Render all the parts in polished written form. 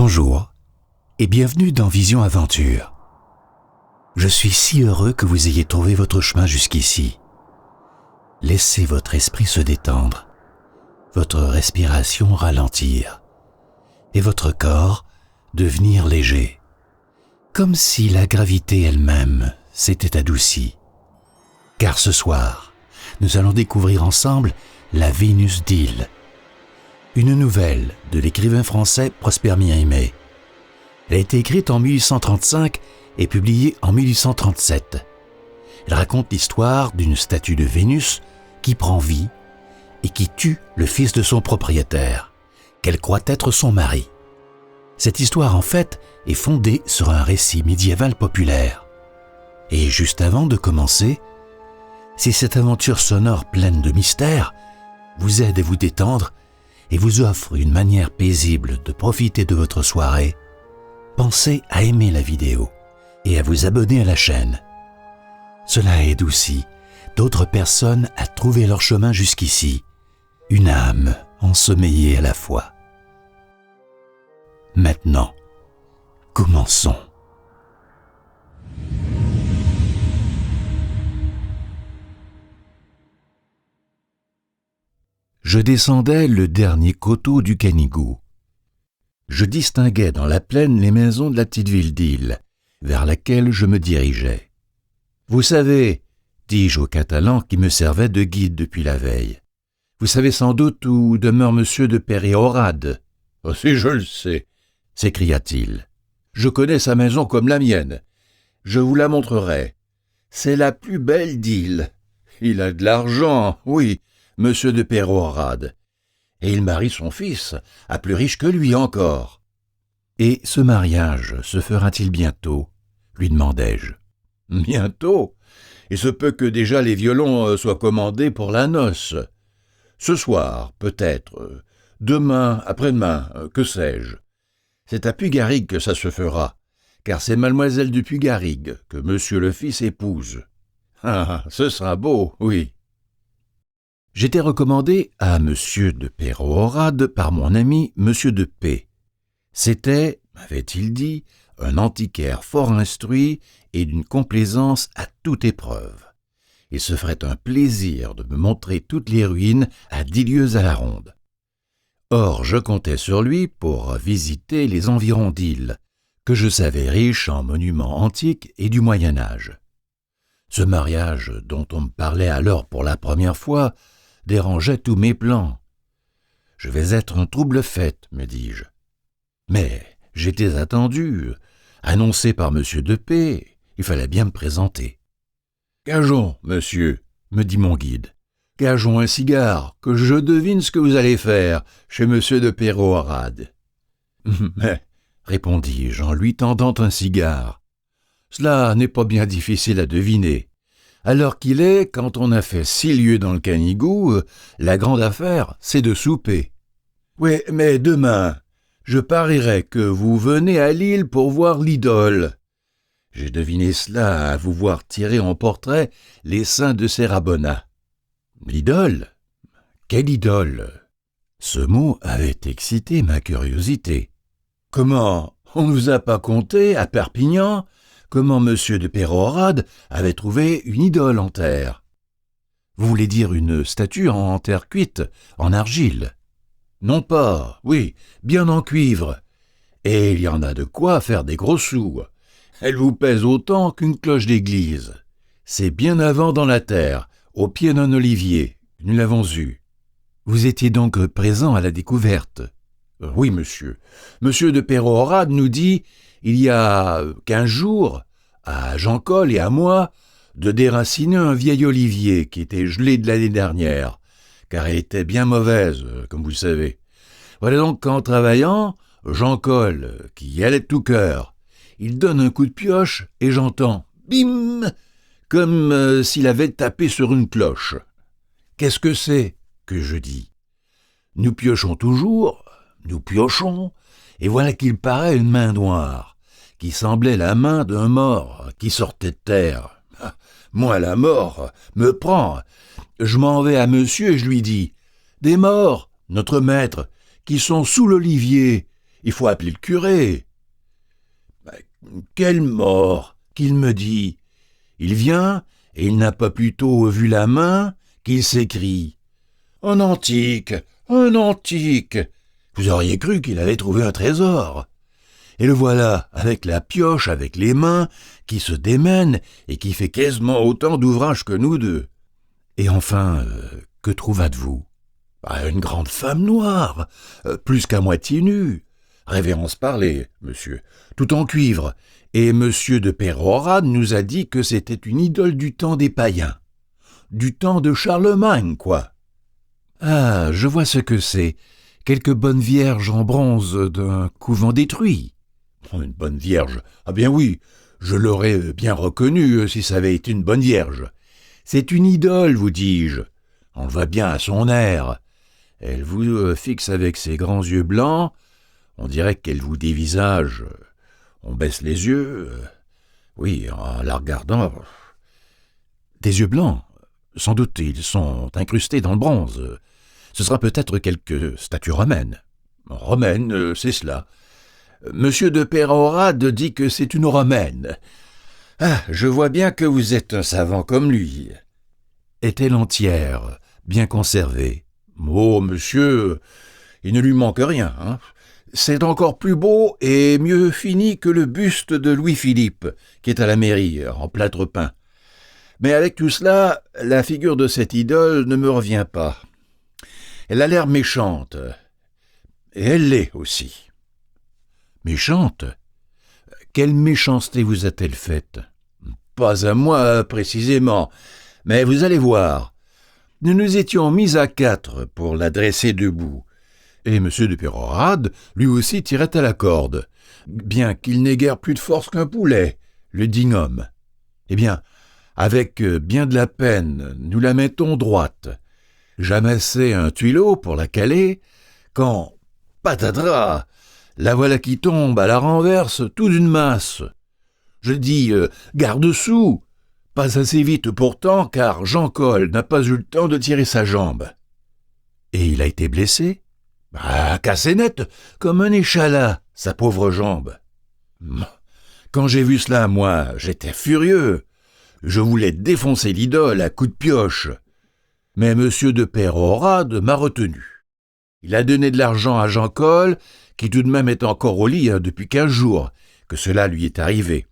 Bonjour et bienvenue dans Vision Aventure. Je suis si heureux que vous ayez trouvé votre chemin jusqu'ici. Laissez votre esprit se détendre, votre respiration ralentir et votre corps devenir léger, comme si la gravité elle-même s'était adoucie. Car ce soir, nous allons découvrir ensemble la Vénus d'Ille, une nouvelle de l'écrivain français Prosper Mérimée. Elle a été écrite en 1835 et publiée en 1837. Elle raconte l'histoire d'une statue de Vénus qui prend vie et qui tue le fils de son propriétaire, qu'elle croit être son mari. Cette histoire, en fait, est fondée sur un récit médiéval populaire. Et juste avant de commencer, si cette aventure sonore pleine de mystères vous aide à vous détendre et vous offre une manière paisible de profiter de votre soirée, pensez à aimer la vidéo et à vous abonner à la chaîne. Cela aide aussi d'autres personnes à trouver leur chemin jusqu'ici, une âme ensommeillée à la fois. Maintenant, commençons. Je descendais le dernier coteau du Canigou. Je distinguais dans la plaine les maisons de la petite ville d'Ille, vers laquelle je me dirigeais. « Vous savez, dis-je au Catalan qui me servait de guide depuis la veille, vous savez sans doute où demeure monsieur de Péréorade. »« Oh, si je le sais, » s'écria-t-il. « Je connais sa maison comme la mienne. Je vous la montrerai. C'est la plus belle d'Ille. Il a de l'argent, oui, monsieur de Péréorade. Et il marie son fils, à plus riche que lui encore. »« Et ce mariage se fera-t-il bientôt ?» lui demandai-je. « Bientôt ? Il se peut que déjà les violons soient commandés pour la noce. Ce soir, peut-être, demain, après-demain, que sais-je. C'est à Puy-Garrigue que ça se fera, car c'est mademoiselle de Puy-Garrigue que monsieur le fils épouse. Ah, ce sera beau, oui. » J'étais recommandé à monsieur de Péréorade par mon ami monsieur de P. C'était, m'avait-il dit, un antiquaire fort instruit et d'une complaisance à toute épreuve. Il se ferait un plaisir de me montrer toutes les ruines à 10 lieues à la ronde. Or, je comptais sur lui pour visiter les environs d'Ille, que je savais riches en monuments antiques et du Moyen-Âge. Ce mariage, dont on me parlait alors pour la première fois, dérangeait tous mes plans. « Je vais être un trouble-fête, me dis-je. Mais j'étais attendu, annoncé par monsieur de P, il fallait bien me présenter. « Gageons, monsieur, me dit mon guide, gageons un cigare, que je devine ce que vous allez faire chez monsieur de Péréorade. »« Mais, répondis-je en lui tendant un cigare, cela n'est pas bien difficile à deviner. Alors qu'il est, quand on a fait 6 lieues dans le Canigou, la grande affaire, c'est de souper. Oui, mais demain, je parierais que vous venez à Lille pour voir l'idole. J'ai deviné cela à vous voir tirer en portrait les seins de Sérabona. L'idole ? Quelle idole ? Ce mot avait excité ma curiosité. Comment ? On ne vous a pas conté, à Perpignan, comment monsieur de Péréorade avait trouvé une idole en terre. Vous voulez dire une statue en terre cuite, en argile? Non pas, oui, bien en cuivre. Et il y en a de quoi faire des gros sous. Elle vous pèse autant qu'une cloche d'église. C'est bien avant dans la terre, au pied d'un olivier. Nous l'avons eu. Vous étiez donc présent à la découverte? Oui, monsieur. Monsieur de Péréorade nous dit, il y a 15 jours, à Jean-Col et à moi, de déraciner un vieil olivier qui était gelé de l'année dernière, car elle était bien mauvaise, comme vous le savez. Voilà donc qu'en travaillant, Jean-Col, qui y allait de tout cœur, il donne un coup de pioche et j'entends « bim !» comme s'il avait tapé sur une cloche. « Qu'est-ce que c'est ?» que je dis. Nous piochons toujours, nous piochons, et voilà qu'il paraît une main noire, qui semblait la main d'un mort qui sortait de terre. Moi, la mort me prend. Je m'en vais à monsieur et je lui dis « Des morts, notre maître, qui sont sous l'olivier, Il faut appeler le curé. » Quelle mort, qu'il me dit. Il vient, et il n'a pas plutôt vu la main qu'il s'écrie. « Un antique, un antique !» Vous auriez cru qu'il avait trouvé un trésor. Et le voilà, avec la pioche, avec les mains, qui se démène et qui fait quasiment autant d'ouvrage que nous deux. Et enfin, que trouvâtes-vous ? Une grande femme noire, plus qu'à moitié nue. Révérence parler, monsieur, tout en cuivre. Et monsieur de Pérorade nous a dit que c'était une idole du temps des païens. Du temps de Charlemagne, quoi. Ah, je vois ce que c'est. Quelques bonnes vierges en bronze d'un couvent détruit. Une bonne vierge? Ah bien oui, je l'aurais bien reconnue si ça avait été une bonne vierge. C'est une idole, vous dis-je. On le voit bien à son air. Elle vous fixe avec ses grands yeux blancs. On dirait qu'elle vous dévisage. On baisse les yeux. Oui, en la regardant. Des yeux blancs. Sans doute ils sont incrustés dans le bronze. Ce sera peut-être quelque statue romaine. Romaine, c'est cela. Monsieur de Pérorade dit que c'est une romaine. Ah, je vois bien que vous êtes un savant comme lui. Est-elle entière, bien conservée? Oh, monsieur, il ne lui manque rien, hein. C'est encore plus beau et mieux fini que le buste de Louis-Philippe, qui est à la mairie, en plâtre peint. Mais avec tout cela, la figure de cette idole ne me revient pas. Elle a l'air méchante. Et elle l'est aussi. Méchante? Quelle méchanceté vous a-t-elle faite? Pas à moi, précisément, mais vous allez voir. Nous nous étions mis à 4 pour la dresser debout, et M. de Pérorade, lui aussi, tirait à la corde, bien qu'il n'ait guère plus de force qu'un poulet, le digne homme. Eh bien, avec bien de la peine, nous la mettons droite. J'amassai un tuileau pour la caler, quand, patatras, la voilà qui tombe à la renverse tout d'une masse. Je dis « Garde-sous !» Pas assez vite pourtant, car Jean Col n'a pas eu le temps de tirer sa jambe. Et il a été blessé? Cassé net, comme un échalas, sa pauvre jambe. Quand j'ai vu cela, moi, j'étais furieux. Je voulais défoncer l'idole à coups de pioche. Mais M. de Pérorade m'a retenu. Il a donné de l'argent à Jean Col, qui tout de même est encore au lit depuis 15 jours, que cela lui est arrivé.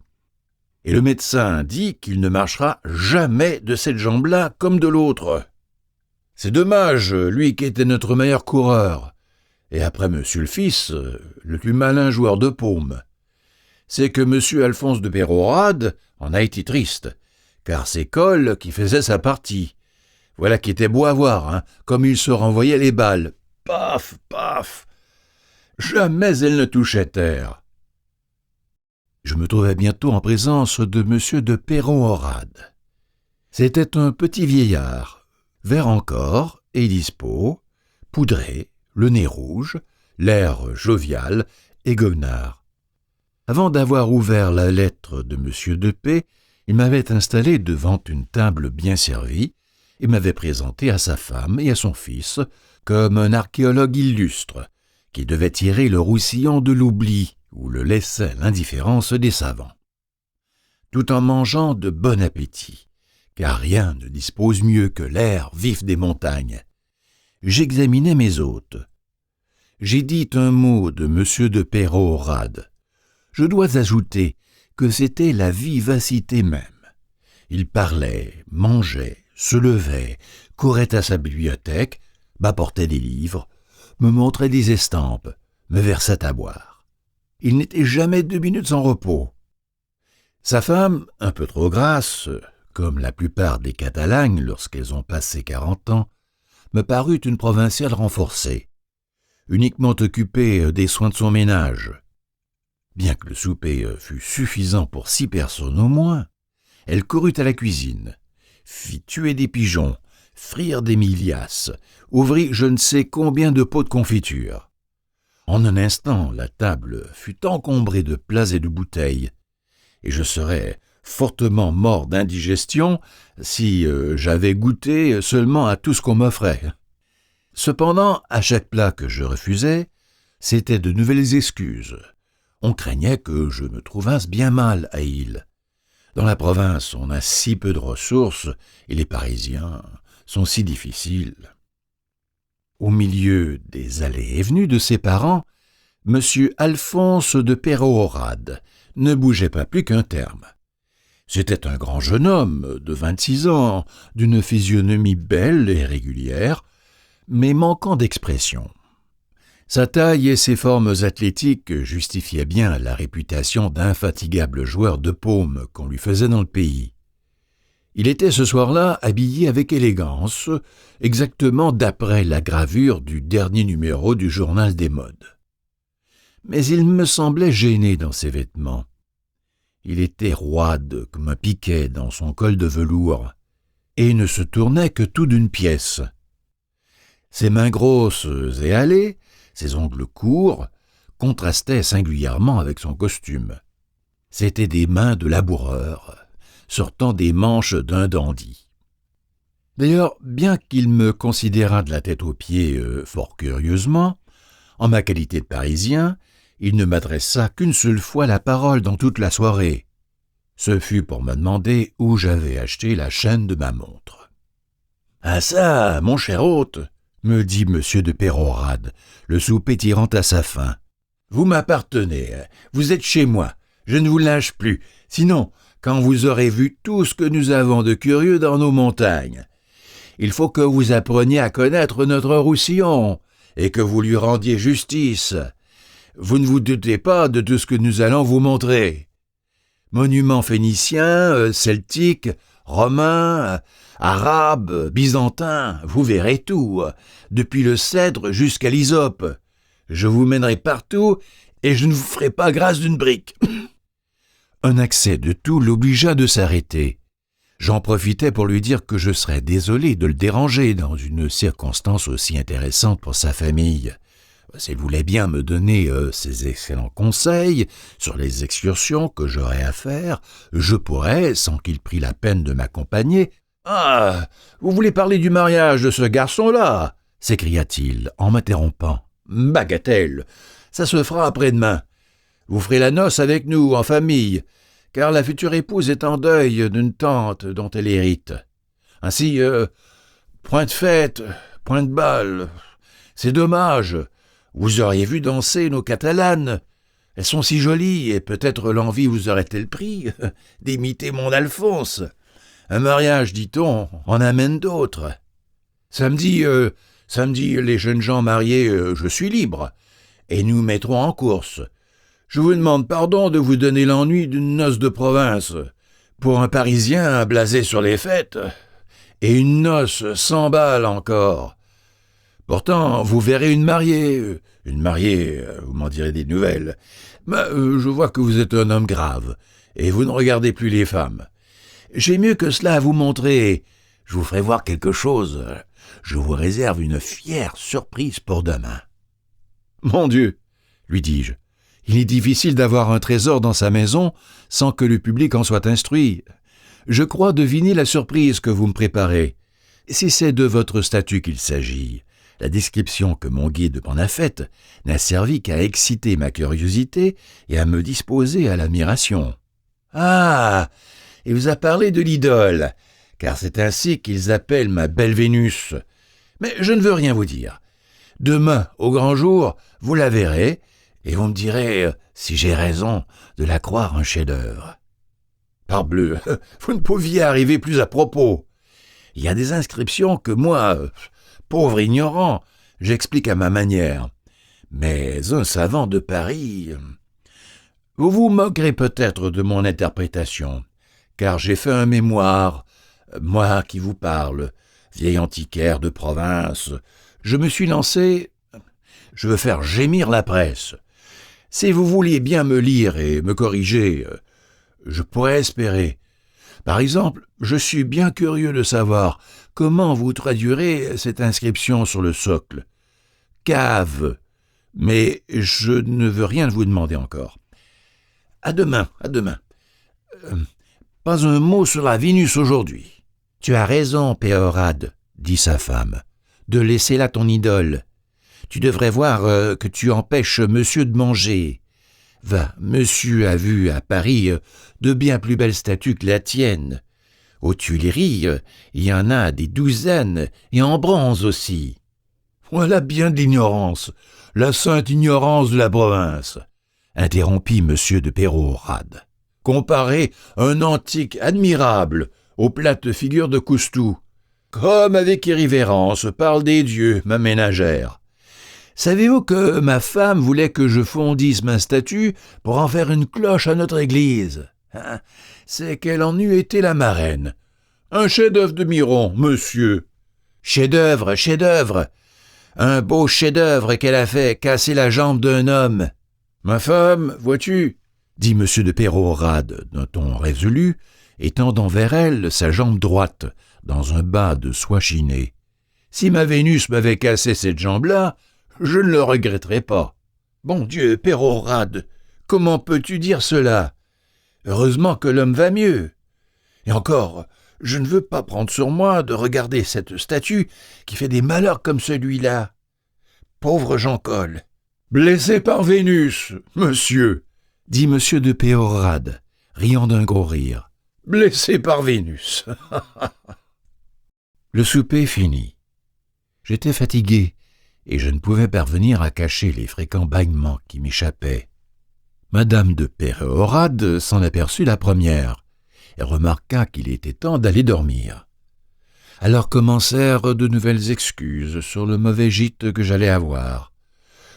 Et le médecin dit qu'il ne marchera jamais de cette jambe-là comme de l'autre. C'est dommage, lui qui était notre meilleur coureur. Et après monsieur le fils, le plus malin joueur de paume. C'est que monsieur Alphonse de Pérorade en a été triste, car c'est Col qui faisait sa partie. Voilà qui était beau à voir, hein, comme il se renvoyait les balles. Paf, paf. Jamais elle ne touchait terre. Je me trouvais bientôt en présence de M. de Pérorade. C'était un petit vieillard, vert encore et dispos, poudré, le nez rouge, l'air jovial et goguenard. Avant d'avoir ouvert la lettre de M. de P, il m'avait installé devant une table bien servie et m'avait présenté à sa femme et à son fils comme un archéologue illustre qui devait tirer le roussillon de l'oubli où le laissait l'indifférence des savants. Tout en mangeant de bon appétit, car rien ne dispose mieux que l'air vif des montagnes, j'examinais mes hôtes. J'ai dit un mot de M. de Pérorade. Je dois ajouter que c'était la vivacité même. Il parlait, mangeait, se levait, courait à sa bibliothèque, m'apportait des livres, me montrait des estampes, me versait à boire. Il n'était jamais 2 minutes sans repos. Sa femme, un peu trop grasse, comme la plupart des Catalagnes lorsqu'elles ont passé 40 ans, me parut une provinciale renforcée, uniquement occupée des soins de son ménage. Bien que le souper fût suffisant pour 6 personnes au moins, elle courut à la cuisine, fit tuer des pigeons, frire des milias, ouvrit je ne sais combien de pots de confiture. En un instant, la table fut encombrée de plats et de bouteilles, et je serais fortement mort d'indigestion si j'avais goûté seulement à tout ce qu'on m'offrait. Cependant, à chaque plat que je refusais, C'étaient de nouvelles excuses. On craignait que je me trouvasse bien mal à Île. Dans la province, on a si peu de ressources et les Parisiens sont si difficiles. Au milieu des allées et venues de ses parents, M. Alphonse de Peyrehorade ne bougeait pas plus qu'un terme. C'était un grand jeune homme de 26 ans, d'une physionomie belle et régulière, mais manquant d'expression. Sa taille et ses formes athlétiques justifiaient bien la réputation d'infatigable joueur de paume qu'on lui faisait dans le pays. Il était ce soir-là habillé avec élégance, exactement d'après la gravure du dernier numéro du journal des modes. Mais il me semblait gêné dans ses vêtements. Il était roide comme un piquet dans son col de velours, et ne se tournait que tout d'une pièce. Ses mains grosses et hâlées, ses ongles courts, contrastaient singulièrement avec son costume. C'étaient des mains de laboureur, sortant des manches d'un dandy. D'ailleurs, bien qu'il me considérât de la tête aux pieds fort curieusement, en ma qualité de Parisien, il ne m'adressa qu'une seule fois la parole dans toute la soirée. Ce fut pour me demander où j'avais acheté la chaîne de ma montre. « Ah ça, mon cher hôte !» me dit M. de Peyrehorade, le souper tirant à sa fin. « Vous m'appartenez, vous êtes chez moi, je ne vous lâche plus, sinon, quand vous aurez vu tout ce que nous avons de curieux dans nos montagnes, il faut que vous appreniez à connaître notre Roussillon et que vous lui rendiez justice. Vous ne vous doutez pas de tout ce que nous allons vous montrer. Monuments phéniciens, celtiques, romains, arabes, byzantins, vous verrez tout, depuis le cèdre jusqu'à l'hysope. Je vous mènerai partout et je ne vous ferai pas grâce d'une brique. » Un accès de toux l'obligea de s'arrêter. J'en profitai pour lui dire que je serais désolé de le déranger dans une circonstance aussi intéressante pour sa famille. S'il voulait bien me donner ses excellents conseils sur les excursions que j'aurais à faire, je pourrais, sans qu'il prît la peine de m'accompagner. « Ah, vous voulez parler du mariage de ce garçon-là » s'écria-t-il en m'interrompant. « Bagatelle, ça se fera après-demain. Vous ferez la noce avec nous, en famille, car la future épouse est en deuil d'une tante dont elle hérite. Ainsi, point de fête, point de bal, c'est dommage. Vous auriez vu danser nos Catalanes. Elles sont si jolies, et peut-être l'envie vous aurait-elle pris d'imiter mon Alphonse. Un mariage, dit-on, en amène d'autres. Samedi, les jeunes gens mariés, je suis libre, et nous mettrons en course. Je vous demande pardon de vous donner l'ennui d'une noce de province. Pour un Parisien blasé sur les fêtes, et une noce 100 balles encore. Pourtant, vous verrez une mariée, vous m'en direz des nouvelles. Mais je vois que vous êtes un homme grave, et vous ne regardez plus les femmes. J'ai mieux que cela à vous montrer. Je vous ferai voir quelque chose. Je vous réserve une fière surprise pour demain. »« Mon Dieu !» lui dis-je. « Il est difficile d'avoir un trésor dans sa maison sans que le public en soit instruit. Je crois deviner la surprise que vous me préparez. Si c'est de votre statut qu'il s'agit, la description que mon guide m'en a faite n'a servi qu'à exciter ma curiosité et à me disposer à l'admiration. »« Ah, il vous a parlé de l'idole, car c'est ainsi qu'ils appellent ma belle Vénus. Mais je ne veux rien vous dire. Demain, au grand jour, vous la verrez, et vous me direz si j'ai raison de la croire un chef-d'œuvre. » Parbleu, vous ne pouviez arriver plus à propos. Il y a des inscriptions que moi, pauvre ignorant, j'explique à ma manière. Mais un savant de Paris... Vous vous moquerez peut-être de mon interprétation, car j'ai fait un mémoire, moi qui vous parle, vieil antiquaire de province. Je me suis lancé... Je veux faire gémir la presse. Si vous vouliez bien me lire et me corriger, je pourrais espérer. Par exemple, je suis bien curieux de savoir comment vous traduirez cette inscription sur le socle. Cave. Mais je ne veux rien vous demander encore. À demain. Pas un mot sur la Vénus aujourd'hui. Tu as raison, Péorade, dit sa femme, de laisser là ton idole. Tu devrais voir que tu empêches monsieur de manger. Va, monsieur a vu à Paris de bien plus belles statues que la tienne. Aux Tuileries, il y en a des douzaines, et en bronze aussi. » « Voilà bien de l'ignorance, la sainte ignorance de la province, » interrompit monsieur de Pérorade. « Comparer un antique admirable aux plates figures de Coustou. Comme avec irrévérence parle des dieux, ma ménagère. Savez-vous que ma femme voulait que je fondisse ma statue pour en faire une cloche à notre église? C'est qu'elle en eût été la marraine. Un chef-d'œuvre de Miron, monsieur. Chef-d'œuvre, chef-d'œuvre. Un beau chef-d'œuvre qu'elle a fait casser la jambe d'un homme. Ma femme, vois-tu, dit monsieur de Pérorade d'un ton résolu, et tendant vers elle sa jambe droite dans un bas de soie chinée. Si ma Vénus m'avait cassé cette jambe-là, je ne le regretterais pas. Bon Dieu, Pérorade, comment peux-tu dire cela? Heureusement que l'homme va mieux. Et encore, je ne veux pas prendre sur moi de regarder cette statue qui fait des malheurs comme celui-là. Pauvre Jean-Col. Blessé par Vénus, monsieur, dit monsieur de Pérorade, riant d'un gros rire. Blessé par Vénus. Le souper fini. J'étais fatigué et je ne pouvais parvenir à cacher les fréquents bâillements qui m'échappaient. Madame de Pérorade s'en aperçut la première et remarqua qu'il était temps d'aller dormir. Alors commencèrent de nouvelles excuses sur le mauvais gîte que j'allais avoir.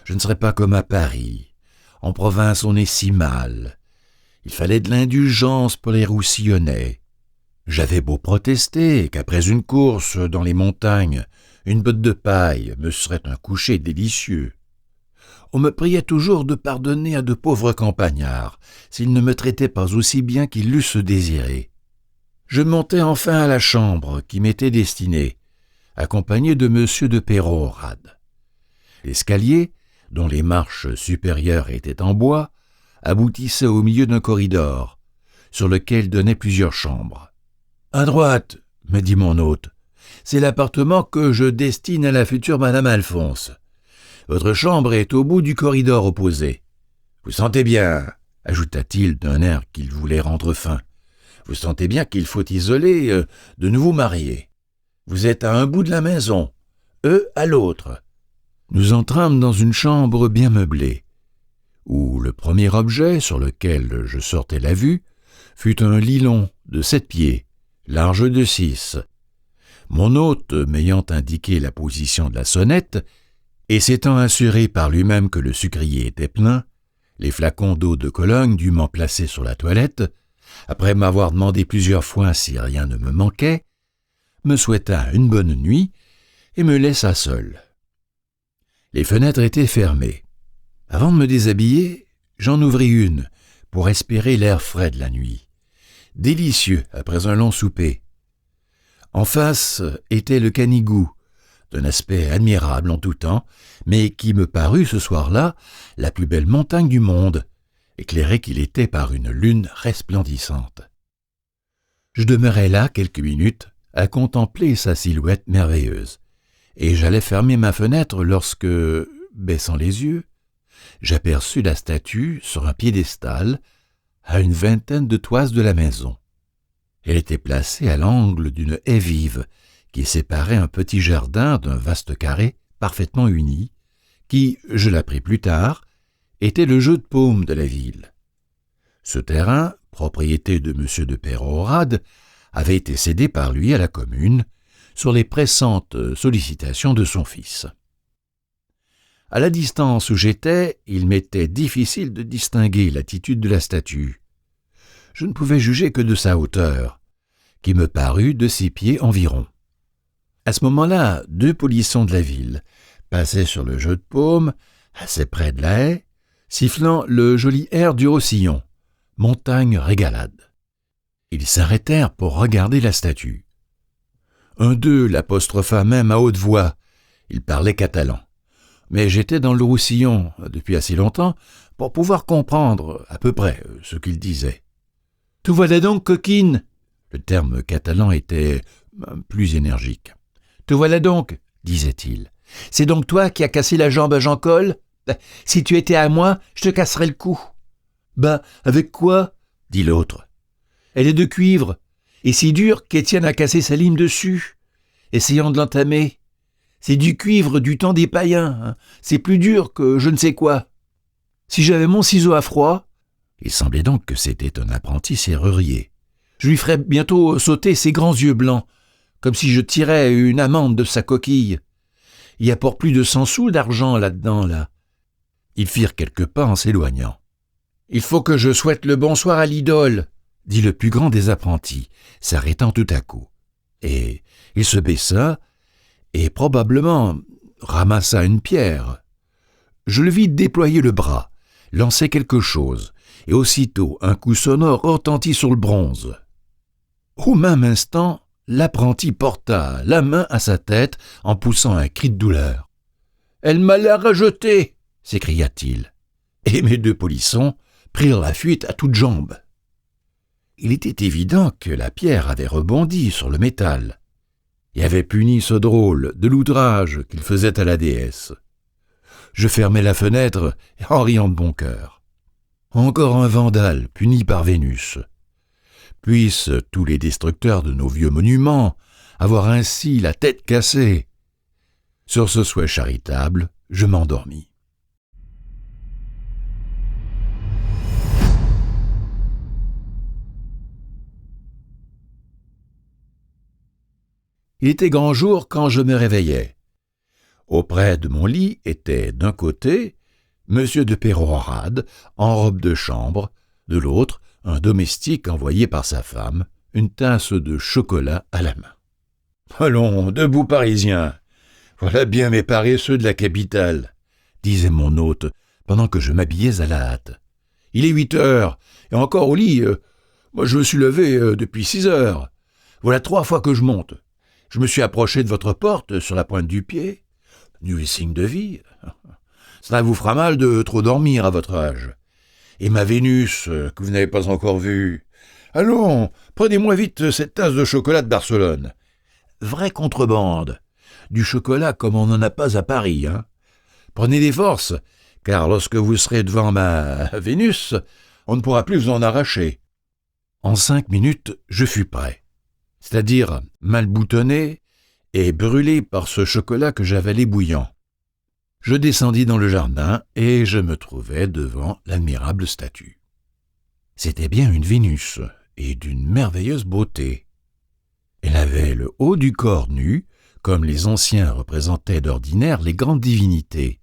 Je ne serais pas comme à Paris. En province, on est si mal. Il fallait de l'indulgence pour les Roussillonnais. J'avais beau protester qu'après une course dans les montagnes, une botte de paille me serait un coucher délicieux. On me priait toujours de pardonner à de pauvres campagnards s'ils ne me traitaient pas aussi bien qu'ils l'eussent désiré. Je montai enfin à la chambre qui m'était destinée, accompagné de monsieur de Pérorade. L'escalier, dont les marches supérieures étaient en bois, aboutissait au milieu d'un corridor, sur lequel donnaient plusieurs chambres. « À droite, » me dit mon hôte, « c'est l'appartement que je destine à la future madame Alphonse. Votre chambre est au bout du corridor opposé. Vous sentez bien, » ajouta-t-il d'un air qu'il voulait rendre fin, « vous sentez bien qu'il faut isoler de nouveaux mariés. Vous êtes à un bout de la maison, eux à l'autre. » Nous entrâmes dans une chambre bien meublée, où le premier objet sur lequel je sortais la vue fut un lit long de 7 pieds, large de 6. Mon hôte m'ayant indiqué la position de la sonnette, et s'étant assuré par lui-même que le sucrier était plein, les flacons d'eau de Cologne dûment placés sur la toilette, après m'avoir demandé plusieurs fois si rien ne me manquait, me souhaita une bonne nuit et me laissa seul. Les fenêtres étaient fermées. Avant de me déshabiller, j'en ouvris une pour respirer l'air frais de la nuit, délicieux après un long souper. En face était le Canigou, d'un aspect admirable en tout temps, mais qui me parut ce soir-là la plus belle montagne du monde, éclairé qu'il était par une lune resplendissante. Je demeurai là quelques minutes à contempler sa silhouette merveilleuse, et j'allais fermer ma fenêtre lorsque, baissant les yeux, j'aperçus la statue sur un piédestal à une vingtaine de toises de la maison. Elle était placée à l'angle d'une haie vive qui séparait un petit jardin d'un vaste carré parfaitement uni, qui, je l'appris plus tard, était le jeu de paume de la ville. Ce terrain, propriété de M. de Pérorade, avait été cédé par lui à la commune sur les pressantes sollicitations de son fils. À la distance où j'étais, il m'était difficile de distinguer l'attitude de la statue. Je ne pouvais juger que de sa hauteur, qui me parut de 6 pieds environ. À ce moment-là, 2 polissons de la ville passaient sur le jeu de paume, assez près de la haie, sifflant le joli air du Roussillon, montagne régalade. Ils s'arrêtèrent pour regarder la statue. Un d'eux l'apostropha même à haute voix. Il parlait catalan. Mais j'étais dans le Roussillon depuis assez longtemps pour pouvoir comprendre à peu près ce qu'il disait. « Te voilà donc, coquine !» Le terme catalan était plus énergique. « Te voilà donc !» disait-il. C'est donc toi qui as cassé la jambe à Jean-Col ? Si tu étais à moi, je te casserais le cou. »« Avec quoi ?» dit l'autre. « Elle est de cuivre, et si dure qu'Étienne a cassé sa lime dessus, essayant de l'entamer. C'est du cuivre du temps des païens, hein. C'est plus dur que je ne sais quoi. Si j'avais mon ciseau à froid... » Il semblait donc que c'était un apprenti serrurier. « Je lui ferais bientôt sauter ses grands yeux blancs, comme si je tirais une amande de sa coquille. Il y a pour plus de 100 sous d'argent là-dedans, là. » Ils firent quelques pas en s'éloignant. « Il faut que je souhaite le bonsoir à l'idole, » dit le plus grand des apprentis, s'arrêtant tout à coup. Et il se baissa et probablement ramassa une pierre. Je le vis déployer le bras, lancer quelque chose, et aussitôt un coup sonore retentit sur le bronze. Au même instant, l'apprenti porta la main à sa tête en poussant un cri de douleur. « Elle m'a la rejetée !» s'écria-t-il. Et mes deux polissons prirent la fuite à toutes jambes. Il était évident que la pierre avait rebondi sur le métal et avait puni ce drôle de l'outrage qu'il faisait à la déesse. Je fermai la fenêtre en riant de bon cœur. Encore un vandale puni par Vénus. Puissent tous les destructeurs de nos vieux monuments avoir ainsi la tête cassée. Sur ce souhait charitable, je m'endormis. Il était grand jour quand je me réveillai. Auprès de mon lit était d'un côté M. de Pérorade en robe de chambre, de l'autre un domestique envoyé par sa femme, une tasse de chocolat à la main. « Allons, debout Parisiens, voilà bien mes paresseux de la capitale, » disait mon hôte pendant que je m'habillais à la hâte. « Il est 8 heures, et encore au lit, moi je me suis levé depuis 6 heures. Voilà 3 fois que je monte. Je me suis approché de votre porte sur la pointe du pied. Nul signe de vie. Cela vous fera mal de trop dormir à votre âge. Et ma Vénus, que vous n'avez pas encore vue. Allons, prenez-moi vite cette tasse de chocolat de Barcelone. Vraie contrebande. Du chocolat comme on n'en a pas à Paris, hein. Prenez des forces, car lorsque vous serez devant ma Vénus, on ne pourra plus vous en arracher. » En 5 minutes, je fus prêt. C'est-à-dire mal boutonné et brûlé par ce chocolat que j'avalais bouillant. Je descendis dans le jardin et je me trouvai devant l'admirable statue. C'était bien une Vénus et d'une merveilleuse beauté. Elle avait le haut du corps nu, comme les anciens représentaient d'ordinaire les grandes divinités.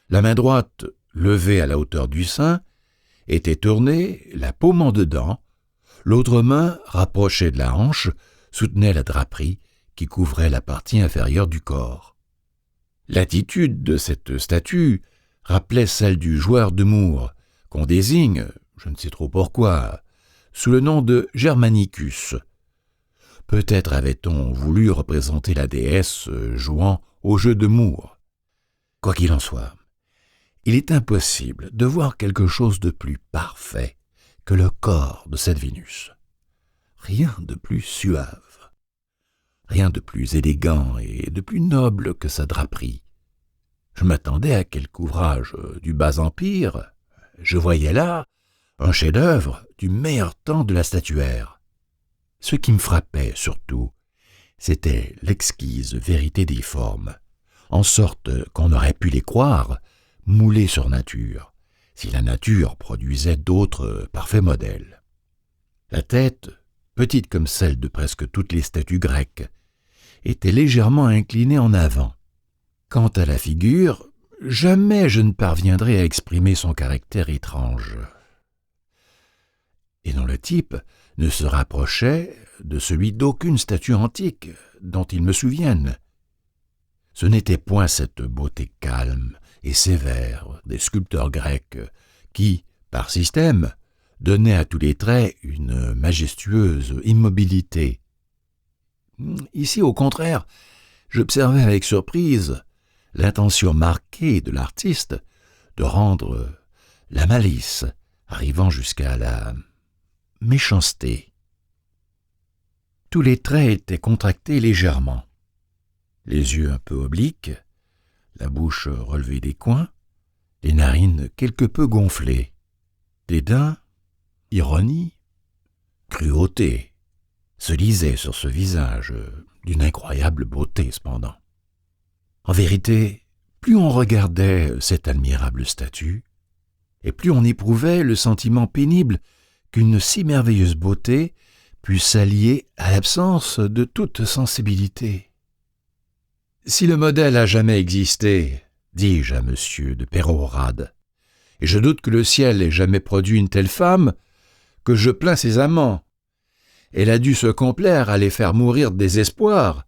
La main droite, levée à la hauteur du sein, était tournée, la paume en dedans. L'autre main, rapprochée de la hanche, soutenait la draperie qui couvrait la partie inférieure du corps. L'attitude de cette statue rappelait celle du joueur de Moore, qu'on désigne, je ne sais trop pourquoi, sous le nom de Germanicus. Peut-être avait-on voulu représenter la déesse jouant au jeu de Moore. Quoi qu'il en soit, il est impossible de voir quelque chose de plus parfait que le corps de cette Vénus. Rien de plus suave, rien de plus élégant et de plus noble que sa draperie. Je m'attendais à quelque ouvrage du Bas-Empire. Je voyais là un chef-d'œuvre du meilleur temps de la statuaire. Ce qui me frappait surtout, c'était l'exquise vérité des formes, en sorte qu'on aurait pu les croire moulées sur nature, si la nature produisait d'autres parfaits modèles. La tête, petite comme celle de presque toutes les statues grecques, était légèrement inclinée en avant. Quant à la figure, jamais je ne parviendrai à exprimer son caractère étrange, et dont le type ne se rapprochait de celui d'aucune statue antique dont il me souvienne. Ce n'était point cette beauté calme et sévère des sculpteurs grecs qui, par système, donnait à tous les traits une majestueuse immobilité. Ici, au contraire, j'observais avec surprise l'intention marquée de l'artiste de rendre la malice, arrivant jusqu'à la méchanceté. Tous les traits étaient contractés légèrement, les yeux un peu obliques, la bouche relevée des coins, les narines quelque peu gonflées. Dédain, ironie, cruauté se lisaient sur ce visage d'une incroyable beauté cependant. En vérité, plus on regardait cette admirable statue, et plus on éprouvait le sentiment pénible qu'une si merveilleuse beauté puisse s'allier à l'absence de toute sensibilité. Si le modèle a jamais existé, dis-je à monsieur de Peyrehorade, et je doute que le ciel ait jamais produit une telle femme, que je plains ses amants. Elle a dû se complaire à les faire mourir de désespoir.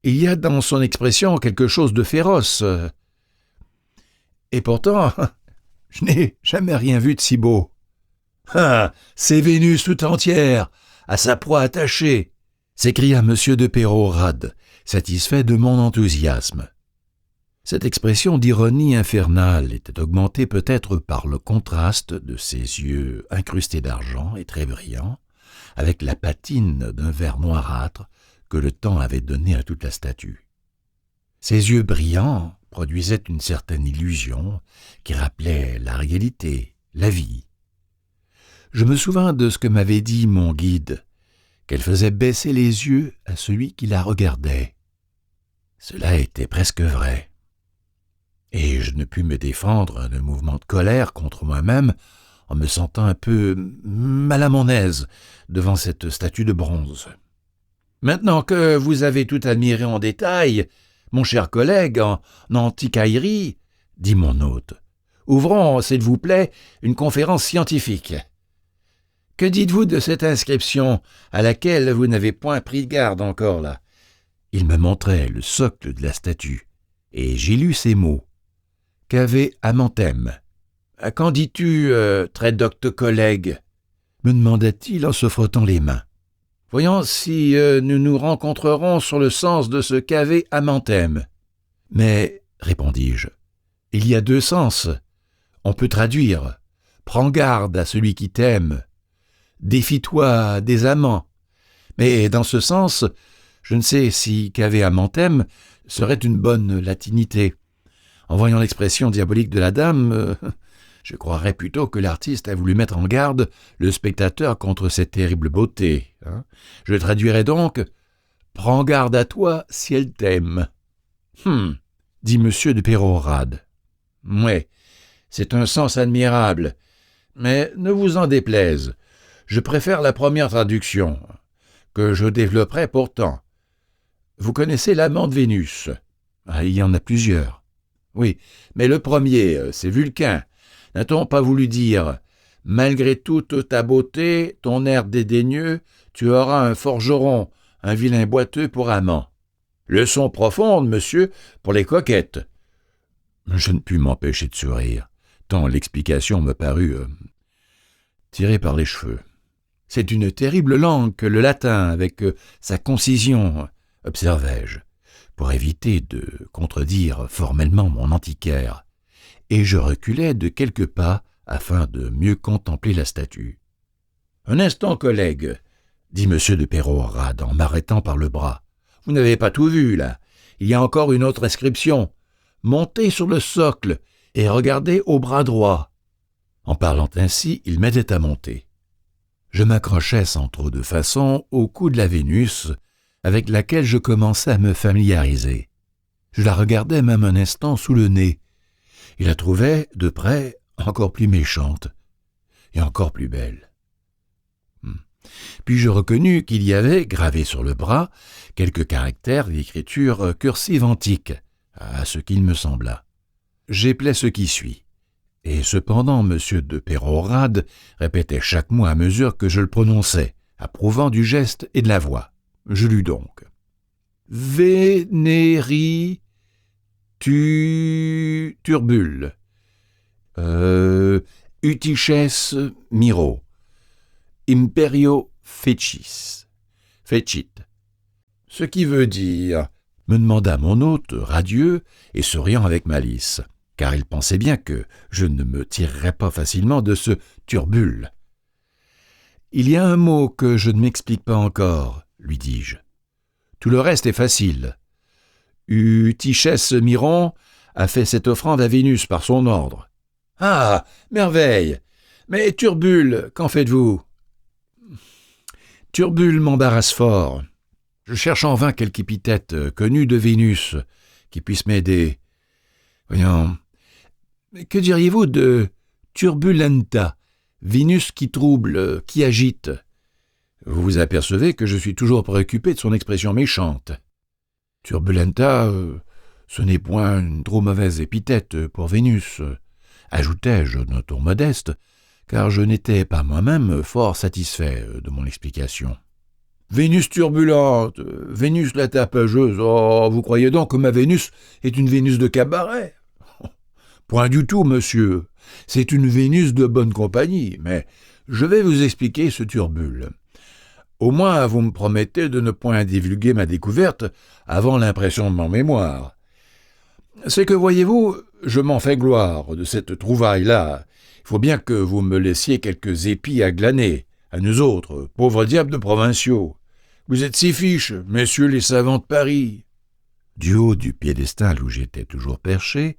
Il y a dans son expression quelque chose de féroce. Et pourtant, je n'ai jamais rien vu de si beau. Ah, c'est Vénus tout entière, à sa proie attachée, s'écria monsieur de Peyrehorade, satisfait de mon enthousiasme. Cette expression d'ironie infernale était augmentée peut-être par le contraste de ses yeux incrustés d'argent et très brillants, avec la patine d'un vert noirâtre que le temps avait donné à toute la statue. Ses yeux brillants produisaient une certaine illusion qui rappelait la réalité, la vie. Je me souvins de ce que m'avait dit mon guide, qu'elle faisait baisser les yeux à celui qui la regardait. Cela était presque vrai. Et je ne pus me défendre d'un mouvement de colère contre moi-même en me sentant un peu mal à mon aise devant cette statue de bronze. « Maintenant que vous avez tout admiré en détail, mon cher collègue, en antiquaillerie, dit mon hôte, ouvrons, s'il vous plaît, une conférence scientifique. Que dites-vous de cette inscription à laquelle vous n'avez point pris garde encore là ?» Il me montrait le socle de la statue, et j'y lus ces mots. « Cave Amantem. »« Qu'en dis-tu, très docte collègue ?» me demanda-t-il en se frottant les mains. « Voyons si nous nous rencontrerons sur le sens de ce cave Amantem. »« Mais, répondis-je, il y a deux sens. On peut traduire « Prends garde à celui qui t'aime. Défie-toi des amants. » Mais dans ce sens, je ne sais si cave Amantem serait une bonne latinité. En voyant l'expression diabolique de la dame, je croirais plutôt que l'artiste a voulu mettre en garde le spectateur contre cette terrible beauté. Je traduirais donc « Prends garde à toi si elle t'aime. » Dit monsieur de Peyrehorade. « Ouais, c'est un sens admirable, mais ne vous en déplaise, je préfère la première traduction, que je développerai pourtant. Vous connaissez l'amant de Vénus. Il y en a plusieurs. Oui, mais le premier, c'est Vulcain. N'a-t-on pas voulu dire « Malgré toute ta beauté, ton air dédaigneux, tu auras un forgeron, un vilain boiteux pour amant. » Leçon profonde, monsieur, pour les coquettes. Je ne pus m'empêcher de sourire, tant l'explication me parut tirée par les cheveux. C'est une terrible langue que le latin, avec sa concision, observai-je, pour éviter de contredire formellement mon antiquaire, et je reculai de quelques pas afin de mieux contempler la statue. « Un instant, collègue, » dit monsieur de Peyrehorade en m'arrêtant par le bras. « Vous n'avez pas tout vu, là. Il y a encore une autre inscription. Montez sur le socle et regardez au bras droit. » En parlant ainsi, il m'aidait à monter. Je m'accrochais sans trop de façon au cou de la Vénus, avec laquelle je commençais à me familiariser. Je la regardais même un instant sous le nez, et la trouvais, de près, encore plus méchante, et encore plus belle. Puis je reconnus qu'il y avait, gravé sur le bras, quelques caractères d'écriture cursive antique, à ce qu'il me sembla. J'éplais ce qui suit, et cependant monsieur de Peyrehorade répétait chaque mot à mesure que je le prononçais, approuvant du geste et de la voix. Je lus donc. « Vénéri turbule. Utiches miro. Imperio fecit. » Ce qui veut dire, me demanda mon hôte, radieux et souriant avec malice, car il pensait bien que je ne me tirerais pas facilement de ce turbule. « Il y a un mot que je ne m'explique pas encore, lui dis-je. Tout le reste est facile. Eutychès Miron a fait cette offrande à Vénus par son ordre. »« Ah, merveille ! Mais Turbule, qu'en faites-vous ?»« Turbule m'embarrasse fort. Je cherche en vain quelque épithète connue de Vénus qui puisse m'aider. Voyons, que diriez-vous de turbulenta, Vénus qui trouble, qui agite? Vous vous apercevez que je suis toujours préoccupé de son expression méchante. Turbulenta, ce n'est point une trop mauvaise épithète pour Vénus, ajoutai-je d'un ton modeste, car je n'étais pas moi-même fort satisfait de mon explication. Vénus turbulente, Vénus la tapageuse, oh, vous croyez donc que ma Vénus est une Vénus de cabaret? Point du tout, monsieur, c'est une Vénus de bonne compagnie, mais je vais vous expliquer ce turbule. Au moins, vous me promettez de ne point divulguer ma découverte avant l'impression de mon mémoire. C'est que, voyez-vous, je m'en fais gloire de cette trouvaille-là. Il faut bien que vous me laissiez quelques épis à glaner, à nous autres, pauvres diables de provinciaux. Vous êtes si fiches, messieurs les savants de Paris. » Du haut du piédestal où j'étais toujours perché,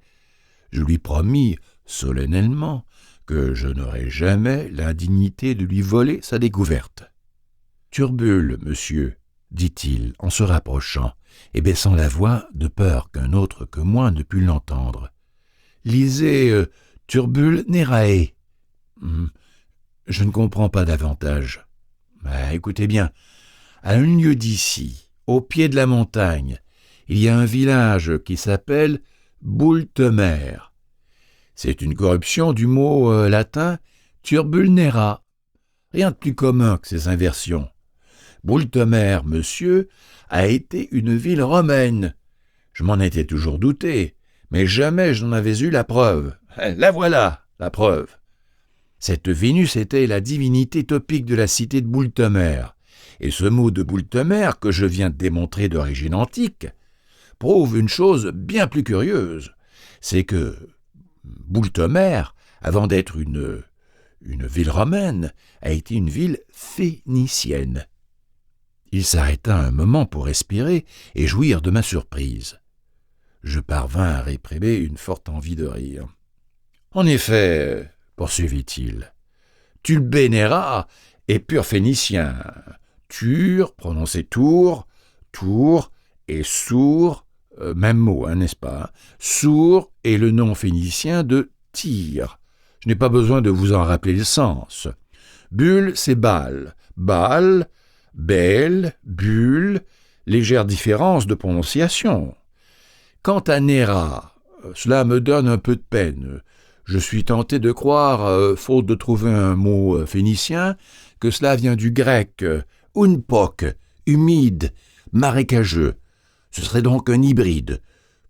je lui promis solennellement que je n'aurais jamais l'indignité de lui voler sa découverte. « Turbule, monsieur, » dit-il en se rapprochant et baissant la voix de peur qu'un autre que moi ne pût l'entendre. « Lisez Turbule Nerae. » Je ne comprends pas davantage. Écoutez bien, à 1 lieue d'ici, au pied de la montagne, il y a un village qui s'appelle Boultemer. C'est une corruption du mot latin turbulnera. Rien de plus commun que ces inversions. Boultemer, monsieur, a été une ville romaine. Je m'en étais toujours douté, mais jamais je n'en avais eu la preuve. La voilà, la preuve. Cette Vénus était la divinité topique de la cité de Boultemer, et ce mot de Boultemer, que je viens de démontrer d'origine antique, prouve une chose bien plus curieuse, c'est que Boultemer, avant d'être une ville romaine, a été une ville phénicienne. Il s'arrêta un moment pour respirer et jouir de ma surprise. Je parvins à réprimer une forte envie de rire. « En effet, poursuivit-il, Tulbénéra est pur phénicien. Tur, prononcé tour, tour et sourd, même mot, n'est-ce pas? Sourd est le nom phénicien de Tyr. Je n'ai pas besoin de vous en rappeler le sens. Bulle, c'est Baal. Baal, Bel, Bulle, légère différence de prononciation. Quant à Néra, cela me donne un peu de peine. Je suis tenté de croire, faute de trouver un mot phénicien, que cela vient du grec unpok, humide, marécageux. Ce serait donc un hybride.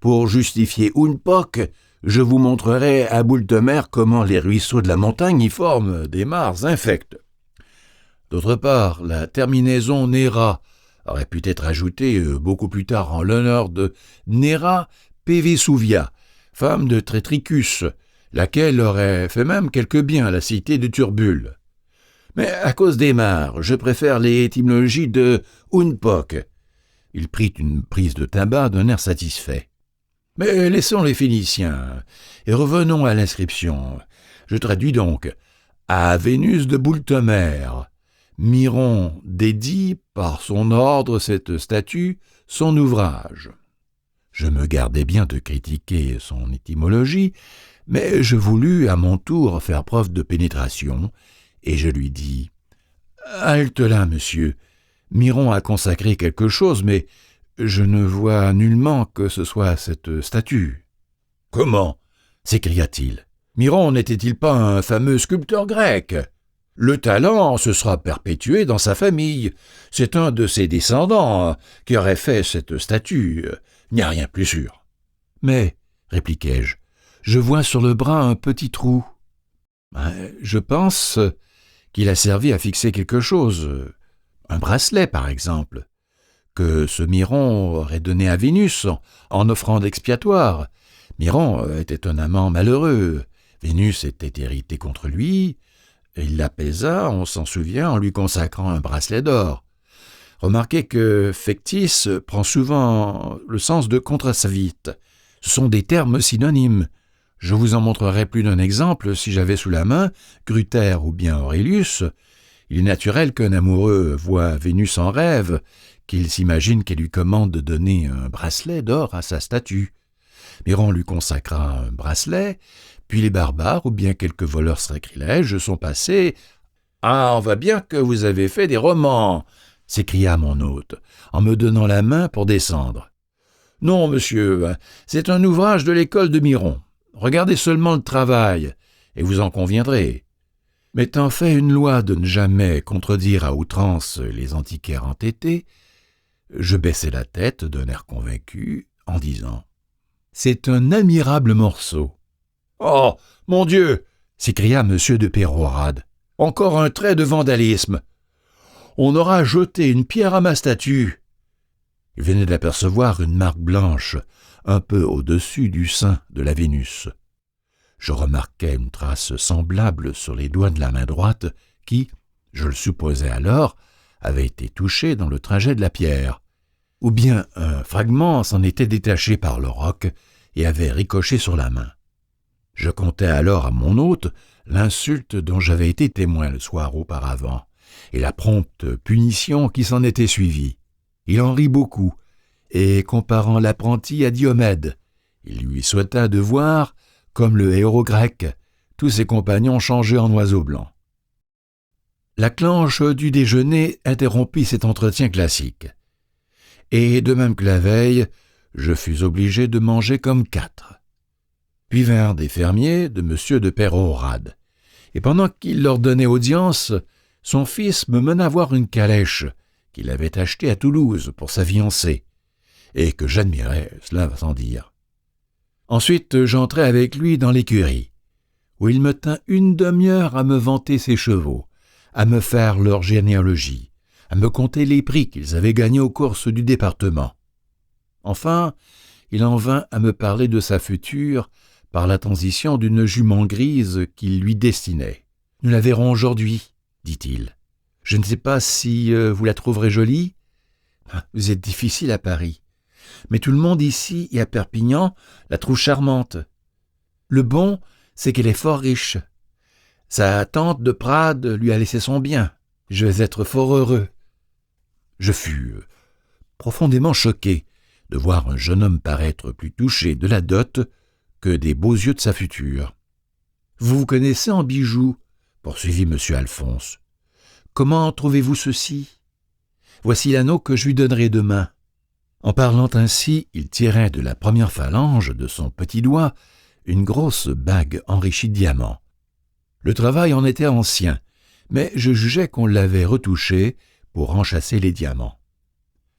Pour justifier unpok, je vous montrerai à Boultemer comment les ruisseaux de la montagne y forment des mares infectes. D'autre part, la terminaison Néra aurait pu être ajoutée beaucoup plus tard en l'honneur de Néra Pévésuvia, femme de Trétricus, laquelle aurait fait même quelque bien à la cité de Turbule. Mais à cause des mares, je préfère les étymologies de Unpok. Il prit une prise de tabac d'un air satisfait. Mais laissons les Phéniciens, et revenons à l'inscription. Je traduis donc à Vénus de Boultemer. Miron dédie par son ordre cette statue, son ouvrage. Je me gardais bien de critiquer son étymologie, mais je voulus à mon tour faire preuve de pénétration, et je lui dis « Halte là, monsieur, Miron a consacré quelque chose, mais je ne vois nullement que ce soit cette statue. »« Comment » s'écria-t-il. « Miron n'était-il pas un fameux sculpteur grec ? Le talent se sera perpétué dans sa famille. C'est un de ses descendants qui aurait fait cette statue. Il n'y a rien de plus sûr. »« Mais, répliquai-je, je vois sur le bras un petit trou. Je pense qu'il a servi à fixer quelque chose, un bracelet par exemple, que ce Miron aurait donné à Vénus en offrande expiatoire. Miron était un amant malheureux. Vénus était irritée contre lui. Il l'apaisa, on s'en souvient, en lui consacrant un bracelet d'or. Remarquez que factice prend souvent le sens de contrasavite. Ce sont des termes synonymes. Je vous en montrerai plus d'un exemple si j'avais sous la main Gruter ou bien Aurelius. Il est naturel qu'un amoureux voie Vénus en rêve, qu'il s'imagine qu'elle lui commande de donner un bracelet d'or à sa statue. Miron lui consacra un bracelet, puis les barbares ou bien quelques voleurs sacrilèges sont passés. « Ah, on voit bien que vous avez fait des romans !» s'écria mon hôte, en me donnant la main pour descendre. « Non, monsieur, c'est un ouvrage de l'école de Miron. Regardez seulement le travail, et vous en conviendrez. » M'étant fait une loi de ne jamais contredire à outrance les antiquaires entêtés, je baissai la tête d'un air convaincu en disant « C'est un admirable morceau. »« Oh, mon Dieu !» s'écria M. de Pérorade. « Encore un trait de vandalisme. On aura jeté une pierre à ma statue. » Il venait d'apercevoir une marque blanche, un peu au-dessus du sein de la Vénus. Je remarquai une trace semblable sur les doigts de la main droite qui, je le supposais alors, avait été touchée dans le trajet de la pierre. Ou bien un fragment s'en était détaché par le roc et avait ricoché sur la main. Je contai alors à mon hôte l'insulte dont j'avais été témoin le soir auparavant et la prompte punition qui s'en était suivie. Il en rit beaucoup, et comparant l'apprenti à Diomède, il lui souhaita de voir, comme le héros grec, tous ses compagnons changés en oiseaux blancs. La cloche du déjeuner interrompit cet entretien classique. Et de même que la veille, je fus obligé de manger comme 4. Puis vinrent des fermiers de M. de Pérorade, et pendant qu'il leur donnait audience, son fils me mena voir une calèche qu'il avait achetée à Toulouse pour sa fiancée, et que j'admirais, cela va sans dire. Ensuite, j'entrai avec lui dans l'écurie, où il me tint une demi-heure à me vanter ses chevaux, à me faire leur généalogie, à me conter les prix qu'ils avaient gagnés aux courses du département. Enfin, il en vint à me parler de sa future par la transition d'une jument grise qu'il lui destinait. « Nous la verrons aujourd'hui, » dit-il. « Je ne sais pas si vous la trouverez jolie. Vous êtes difficile à Paris. Mais tout le monde ici et à Perpignan la trouve charmante. Le bon, c'est qu'elle est fort riche. Sa tante de Prades lui a laissé son bien. Je vais être fort heureux. » Je fus profondément choqué de voir un jeune homme paraître plus touché de la dot que des beaux yeux de sa future. « Vous vous connaissez en bijoux, » poursuivit M. Alphonse. « Comment trouvez-vous ceci? Voici l'anneau que je lui donnerai demain. » En parlant ainsi, il tirait de la première phalange de son petit doigt une grosse bague enrichie de diamants. Le travail en était ancien, mais je jugeais qu'on l'avait retouché pour enchâsser les diamants.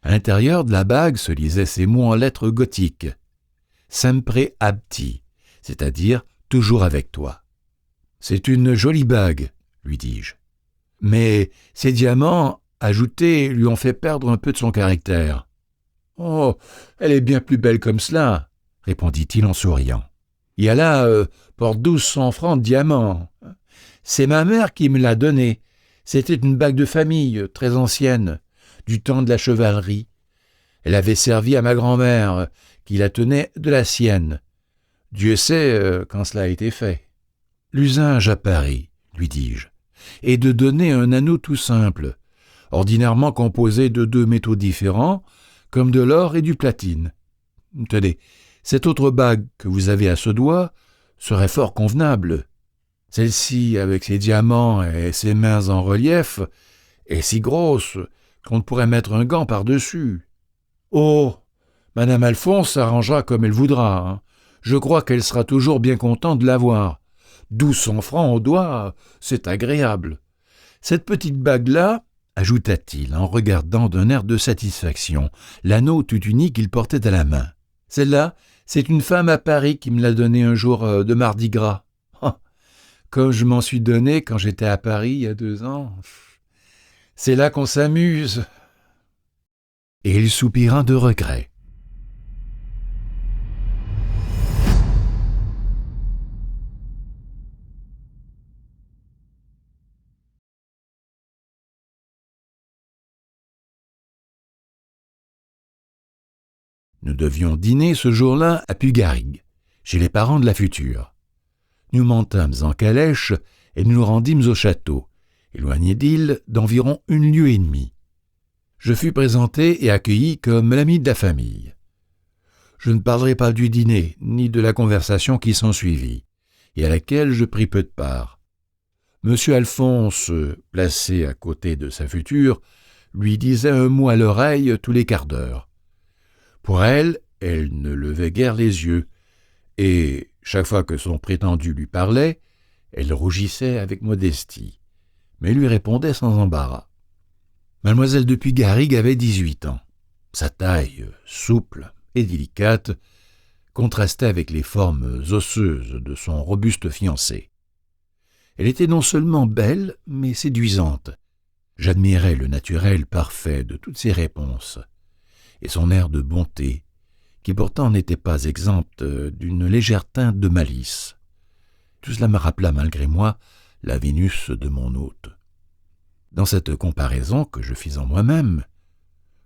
À l'intérieur de la bague se lisaient ces mots en lettres gothiques. « Sempre abti », c'est-à-dire « toujours avec toi ». « C'est une jolie bague, » lui dis-je. « Mais ces diamants ajoutés lui ont fait perdre un peu de son caractère. »« Oh, elle est bien plus belle comme cela, » répondit-il en souriant. « Il y a là pour 1200 francs de diamants. C'est ma mère qui me l'a donnée. C'était une bague de famille, très ancienne, du temps de la chevalerie. Elle avait servi à ma grand-mère, qui la tenait de la sienne. Dieu sait quand cela a été fait. »« L'usage à Paris, lui dis-je, est de donner un anneau tout simple, ordinairement composé de 2 métaux différents, comme de l'or et du platine. Tenez, cette autre bague que vous avez à ce doigt serait fort convenable. Celle-ci, avec ses diamants et ses mains en relief, est si grosse qu'on ne pourrait mettre un gant par-dessus. Oh, Madame Alphonse s'arrangera comme elle voudra. Hein. Je crois qu'elle sera toujours bien contente de l'avoir. 1200 francs au doigt, c'est agréable. Cette petite bague-là, ajouta-t-il en regardant d'un air de satisfaction l'anneau tout uni qu'il portait à la main. Celle-là, c'est une femme à Paris qui me l'a donnée un jour de Mardi Gras. Oh, comme je m'en suis donné quand j'étais à Paris il y a 2 ans. C'est là qu'on s'amuse. Et il soupira de regret. Nous devions dîner ce jour-là à Pugarig, chez les parents de la future. Nous montâmes en calèche et nous nous rendîmes au château, éloigné d'Île d'environ 1 lieue et demie. Je fus présenté et accueilli comme l'ami de la famille. Je ne parlerai pas du dîner, ni de la conversation qui s'ensuivit, et à laquelle je pris peu de part. Monsieur Alphonse, placé à côté de sa future, lui disait un mot à l'oreille tous les quarts d'heure. Pour elle ne levait guère les yeux, et, chaque fois que son prétendu lui parlait, elle rougissait avec modestie, mais lui répondait sans embarras. Mademoiselle de Pugarig avait 18 ans. Sa taille, souple et délicate, contrastait avec les formes osseuses de son robuste fiancé. Elle était non seulement belle, mais séduisante. J'admirais le naturel parfait de toutes ses réponses, et son air de bonté, qui pourtant n'était pas exempte d'une légère teinte de malice. Tout cela me rappela malgré moi la Vénus de mon hôte. Dans cette comparaison que je fis en moi-même,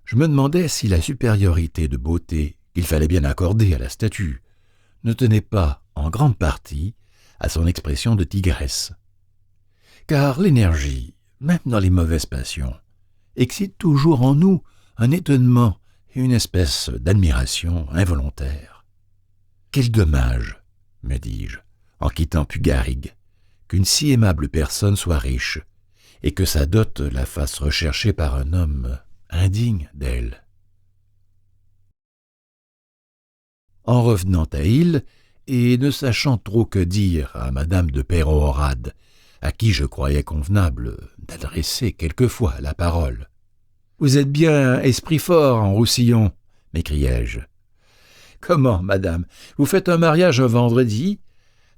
je me demandais si la supériorité de beauté qu'il fallait bien accorder à la statue ne tenait pas, en grande partie, à son expression de tigresse. Car l'énergie, même dans les mauvaises passions, excite toujours en nous un étonnement et une espèce d'admiration involontaire. Quel dommage, me dis-je, en quittant Pugarig, qu'une si aimable personne soit riche, et que sa dot la fasse rechercher par un homme indigne d'elle. En revenant à Île, et ne sachant trop que dire à madame de Peyrehorade, à qui je croyais convenable d'adresser quelquefois la parole. « Vous êtes bien esprit fort en Roussillon, m'écriai-je. « Comment, madame, vous faites un mariage un vendredi?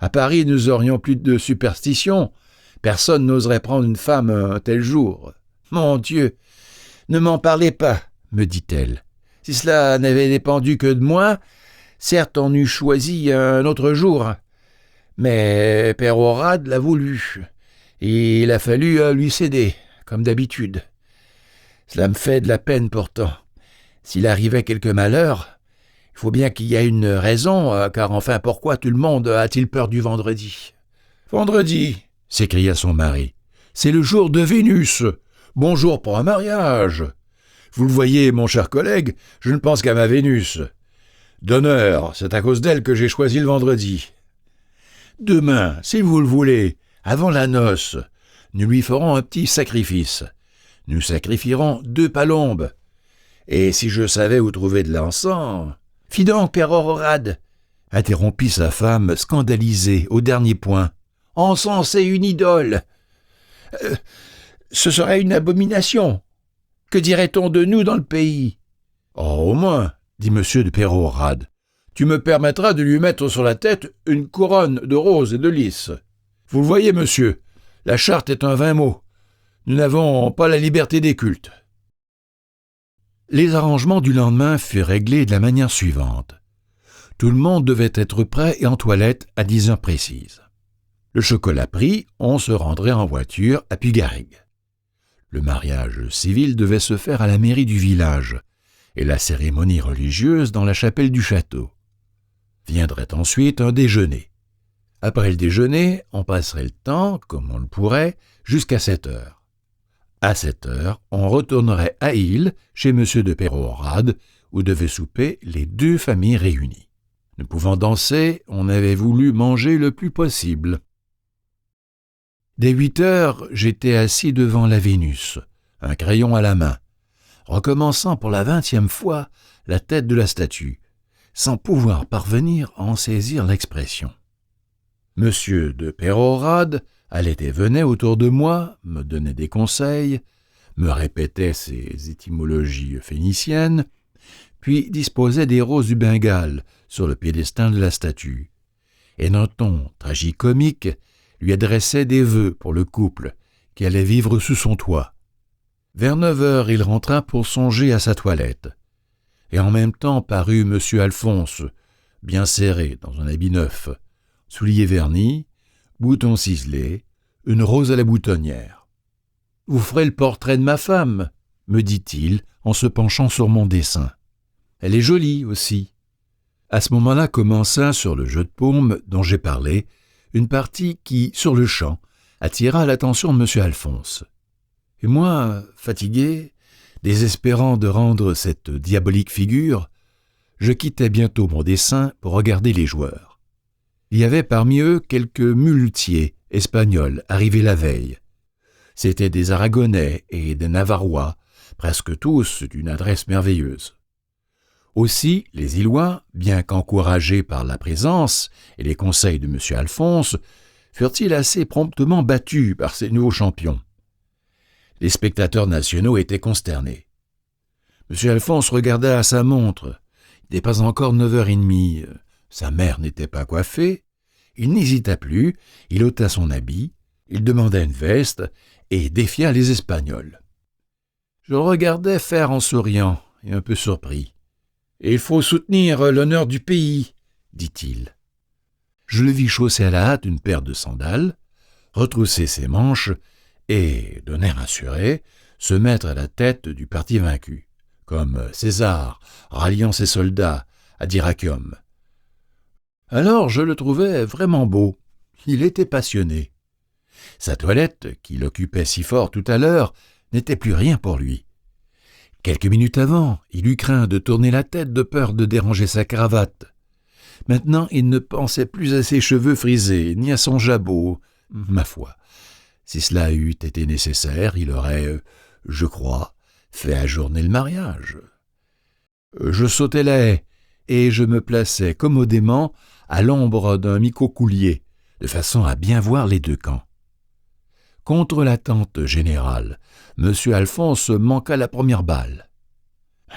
À Paris, nous aurions plus de superstition. Personne n'oserait prendre une femme un tel jour. Mon Dieu, ne m'en parlez pas, me dit-elle. Si cela n'avait dépendu que de moi, certes on eût choisi un autre jour. Mais Peyrehorade l'a voulu, et il a fallu lui céder, comme d'habitude. Cela me fait de la peine pourtant. S'il arrivait quelque malheur, il faut bien qu'il y ait une raison, car enfin pourquoi tout le monde a-t-il peur du vendredi? « Vendredi !» s'écria son mari. « C'est le jour de Vénus. Bon jour pour un mariage. Vous le voyez, mon cher collègue, je ne pense qu'à ma Vénus. D'honneur, c'est à cause d'elle que j'ai choisi le vendredi. Demain, si vous le voulez, avant la noce, nous lui ferons un petit sacrifice. Nous sacrifierons 2 palombes. Et si je savais où trouver de l'encens... »« Fi donc, Peyrehorade !» interrompit sa femme, scandalisée au dernier point. « Encenser une idole ce serait une abomination. Que dirait-on de nous dans le pays ?»« Oh, au moins, dit M. de Peyrehorade, tu me permettras de lui mettre sur la tête une couronne de roses et de lys. Vous le voyez, monsieur, la charte est un vain mot. Nous n'avons pas la liberté des cultes. » Les arrangements du lendemain furent réglés de la manière suivante. Tout le monde devait être prêt et en toilette à 10 heures précises. Le chocolat pris, on se rendrait en voiture à Pugarig. Le mariage civil devait se faire à la mairie du village et la cérémonie religieuse dans la chapelle du château. Viendrait ensuite un déjeuner. Après le déjeuner, on passerait le temps, comme on le pourrait, jusqu'à 7 heures. À 7 heures, on retournerait à Île, chez M. de Peyrehorade, où devaient souper les 2 familles réunies. Ne pouvant danser, on avait voulu manger le plus possible. Dès 8 heures, j'étais assis devant la Vénus, un crayon à la main, recommençant pour la 20e fois la tête de la statue, sans pouvoir parvenir à en saisir l'expression. M. de Peyrehorade allait et venait autour de moi, me donnait des conseils, me répétait ses étymologies phéniciennes, puis disposait des roses du Bengale sur le piédestal de la statue, et d'un ton tragicomique lui adressait des vœux pour le couple qui allait vivre sous son toit. Vers 9 heures, il rentra pour songer à sa toilette, et en même temps parut M. Alphonse, bien serré dans un habit neuf, souliers vernis, boutons ciselés, une rose à la boutonnière. « Vous ferez le portrait de ma femme, me dit-il en se penchant sur mon dessin. Elle est jolie aussi. » À ce moment-là commença, sur le jeu de paume dont j'ai parlé, une partie qui, sur le champ, attira l'attention de M. Alphonse. Et moi, fatigué, désespérant de rendre cette diabolique figure, je quittai bientôt mon dessin pour regarder les joueurs. Il y avait parmi eux quelques muletiers espagnols arrivés la veille. C'étaient des Aragonais et des Navarois, presque tous d'une adresse merveilleuse. Aussi, les Îlois, bien qu'encouragés par la présence et les conseils de M. Alphonse, furent-ils assez promptement battus par ces nouveaux champions. Les spectateurs nationaux étaient consternés. M. Alphonse regarda à sa montre. Il n'était pas encore 9h30. Sa mère n'était pas coiffée. Il n'hésita plus, il ôta son habit, il demanda une veste et défia les Espagnols. Je le regardais faire en souriant et un peu surpris. « Il faut soutenir l'honneur du pays, » dit-il. Je le vis chausser à la hâte une paire de sandales, retrousser ses manches et, d'un air assuré, se mettre à la tête du parti vaincu, comme César ralliant ses soldats à Dyrrhachium. Alors je le trouvais vraiment beau, il était passionné. Sa toilette, qui l'occupait si fort tout à l'heure, n'était plus rien pour lui. Quelques minutes avant, il eut craint de tourner la tête de peur de déranger sa cravate. Maintenant, il ne pensait plus à ses cheveux frisés, ni à son jabot. Ma foi, si cela eût été nécessaire, il aurait, je crois, fait ajourner le mariage. Je sautai la haie, et je me plaçai commodément à l'ombre d'un micocoulier, de façon à bien voir les deux camps. Contre l'attente générale, M. Alphonse manqua la première balle.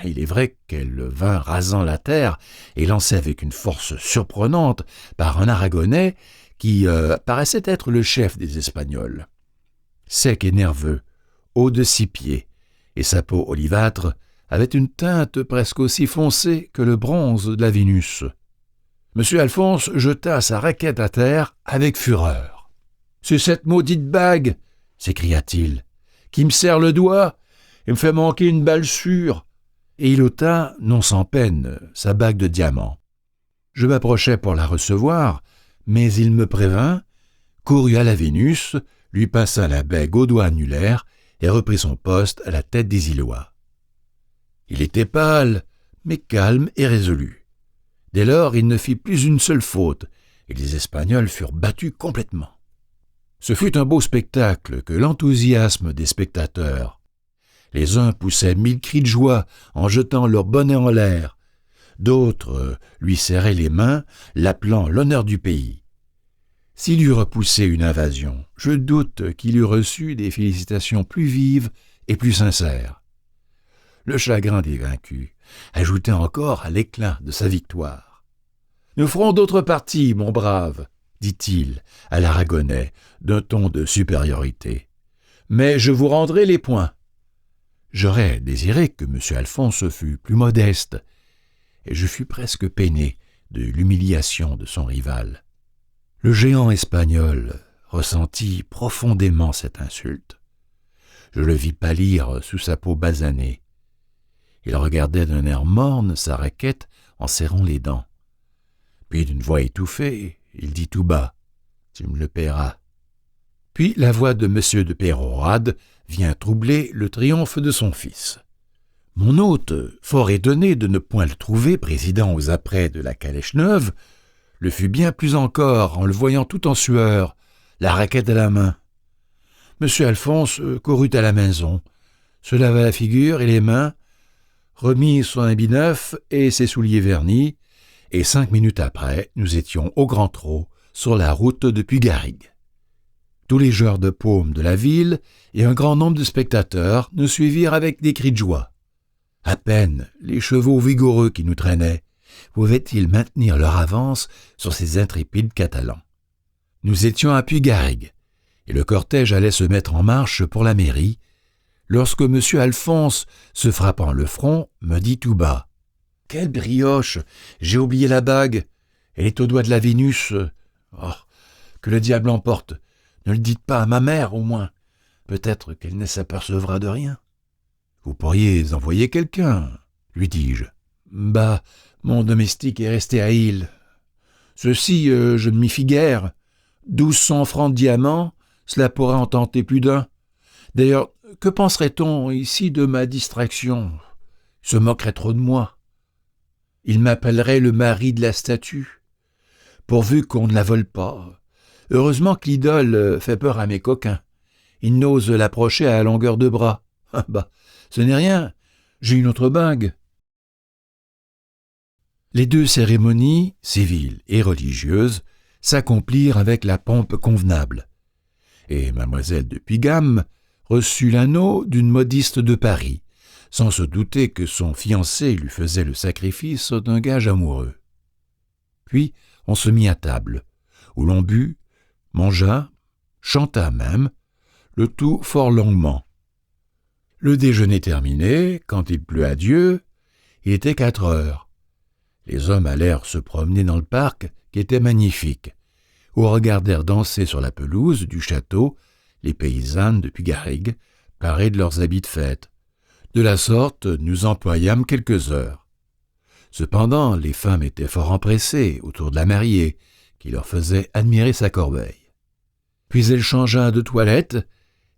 Il est vrai qu'elle vint rasant la terre et lancée avec une force surprenante par un Aragonais qui paraissait être le chef des Espagnols. Sec et nerveux, haut de 6 pieds, et sa peau olivâtre avait une teinte presque aussi foncée que le bronze de la Vénus. M. Alphonse jeta sa raquette à terre avec fureur. « C'est cette maudite bague, » s'écria-t-il, « qui me serre le doigt et me fait manquer une balle sûre. » Et il ôta, non sans peine, sa bague de diamant. Je m'approchai pour la recevoir, mais il me prévint, courut à la Vénus, lui passa la bague au doigt annulaire et reprit son poste à la tête des Îlois. Il était pâle, mais calme et résolu. Dès lors, il ne fit plus une seule faute, et les Espagnols furent battus complètement. Ce fut un beau spectacle que l'enthousiasme des spectateurs. Les uns poussaient 1000 cris de joie en jetant leur bonnet en l'air. D'autres lui serraient les mains, l'appelant l'honneur du pays. S'il eût repoussé une invasion, je doute qu'il eût reçu des félicitations plus vives et plus sincères. Le chagrin des vaincus ajoutait encore à l'éclat de sa victoire. « Nous ferons d'autres parties, mon brave, » dit-il à l'Aragonais d'un ton de supériorité. « Mais je vous rendrai les points. » J'aurais désiré que M. Alphonse fût plus modeste, et je fus presque peiné de l'humiliation de son rival. Le géant espagnol ressentit profondément cette insulte. Je le vis pâlir sous sa peau basanée. Il regardait d'un air morne sa raquette en serrant les dents. Puis d'une voix étouffée, il dit tout bas « Tu me le paieras ». Puis la voix de M. de Pérorade vient troubler le triomphe de son fils. Mon hôte, fort étonné de ne point le trouver président aux apprêts de la calèche neuve, le fut bien plus encore en le voyant tout en sueur, la raquette à la main. M. Alphonse courut à la maison, se lava la figure et les mains, remit son habit neuf et ses souliers vernis, et 5 minutes après, nous étions au grand trot sur la route de Puy-Garrigues. Tous les joueurs de paume de la ville et un grand nombre de spectateurs nous suivirent avec des cris de joie. À peine les chevaux vigoureux qui nous traînaient pouvaient-ils maintenir leur avance sur ces intrépides Catalans. Nous étions à Puy-Garrigues, et le cortège allait se mettre en marche pour la mairie, lorsque M. Alphonse, se frappant le front, me dit tout bas « Quelle brioche! J'ai oublié la bague. Elle est au doigt de la Vénus. Oh, que le diable emporte! Ne le dites pas à ma mère, au moins. Peut-être qu'elle ne s'apercevra de rien. »« Vous pourriez envoyer quelqu'un, lui dis-je. »« Bah, mon domestique est resté à Île. Ceci, je ne m'y fie guère. 1200 francs de diamants, cela pourrait en tenter plus d'un. D'ailleurs, que penserait-on ici de ma distraction? Il se moquerait trop de moi. Il m'appellerait le mari de la statue, pourvu qu'on ne la vole pas. Heureusement que l'idole fait peur à mes coquins. Ils n'osent l'approcher à la longueur de bras. Ah bah, ce n'est rien, j'ai une autre bague. Les deux cérémonies, civiles et religieuses, s'accomplirent avec la pompe convenable, et mademoiselle de Pigam reçut l'anneau d'une modiste de Paris, sans se douter que son fiancé lui faisait le sacrifice d'un gage amoureux. Puis on se mit à table, où l'on but, mangea, chanta même, le tout fort longuement. Le déjeuner terminé, quand il plut à Dieu, il était 4 heures. Les hommes allèrent se promener dans le parc, qui était magnifique, où regardèrent danser sur la pelouse du château les paysannes de Pugarrigue, parées de leurs habits de fête. De la sorte, nous employâmes quelques heures. Cependant, les femmes étaient fort empressées autour de la mariée, qui leur faisait admirer sa corbeille. Puis elle changea de toilette,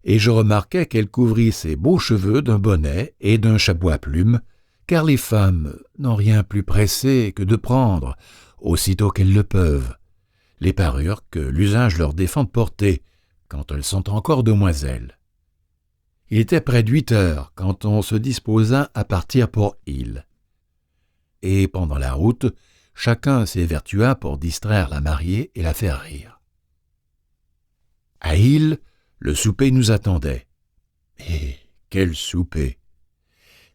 et je remarquai qu'elle couvrit ses beaux cheveux d'un bonnet et d'un chapeau à plumes, car les femmes n'ont rien plus pressé que de prendre, aussitôt qu'elles le peuvent, les parures que l'usage leur défend de porter, quand elles sont encore demoiselles. Il était près de 8 heures quand on se disposa à partir pour Île. Et pendant la route, chacun s'évertua pour distraire la mariée et la faire rire. À Île, le souper nous attendait. Et quel souper!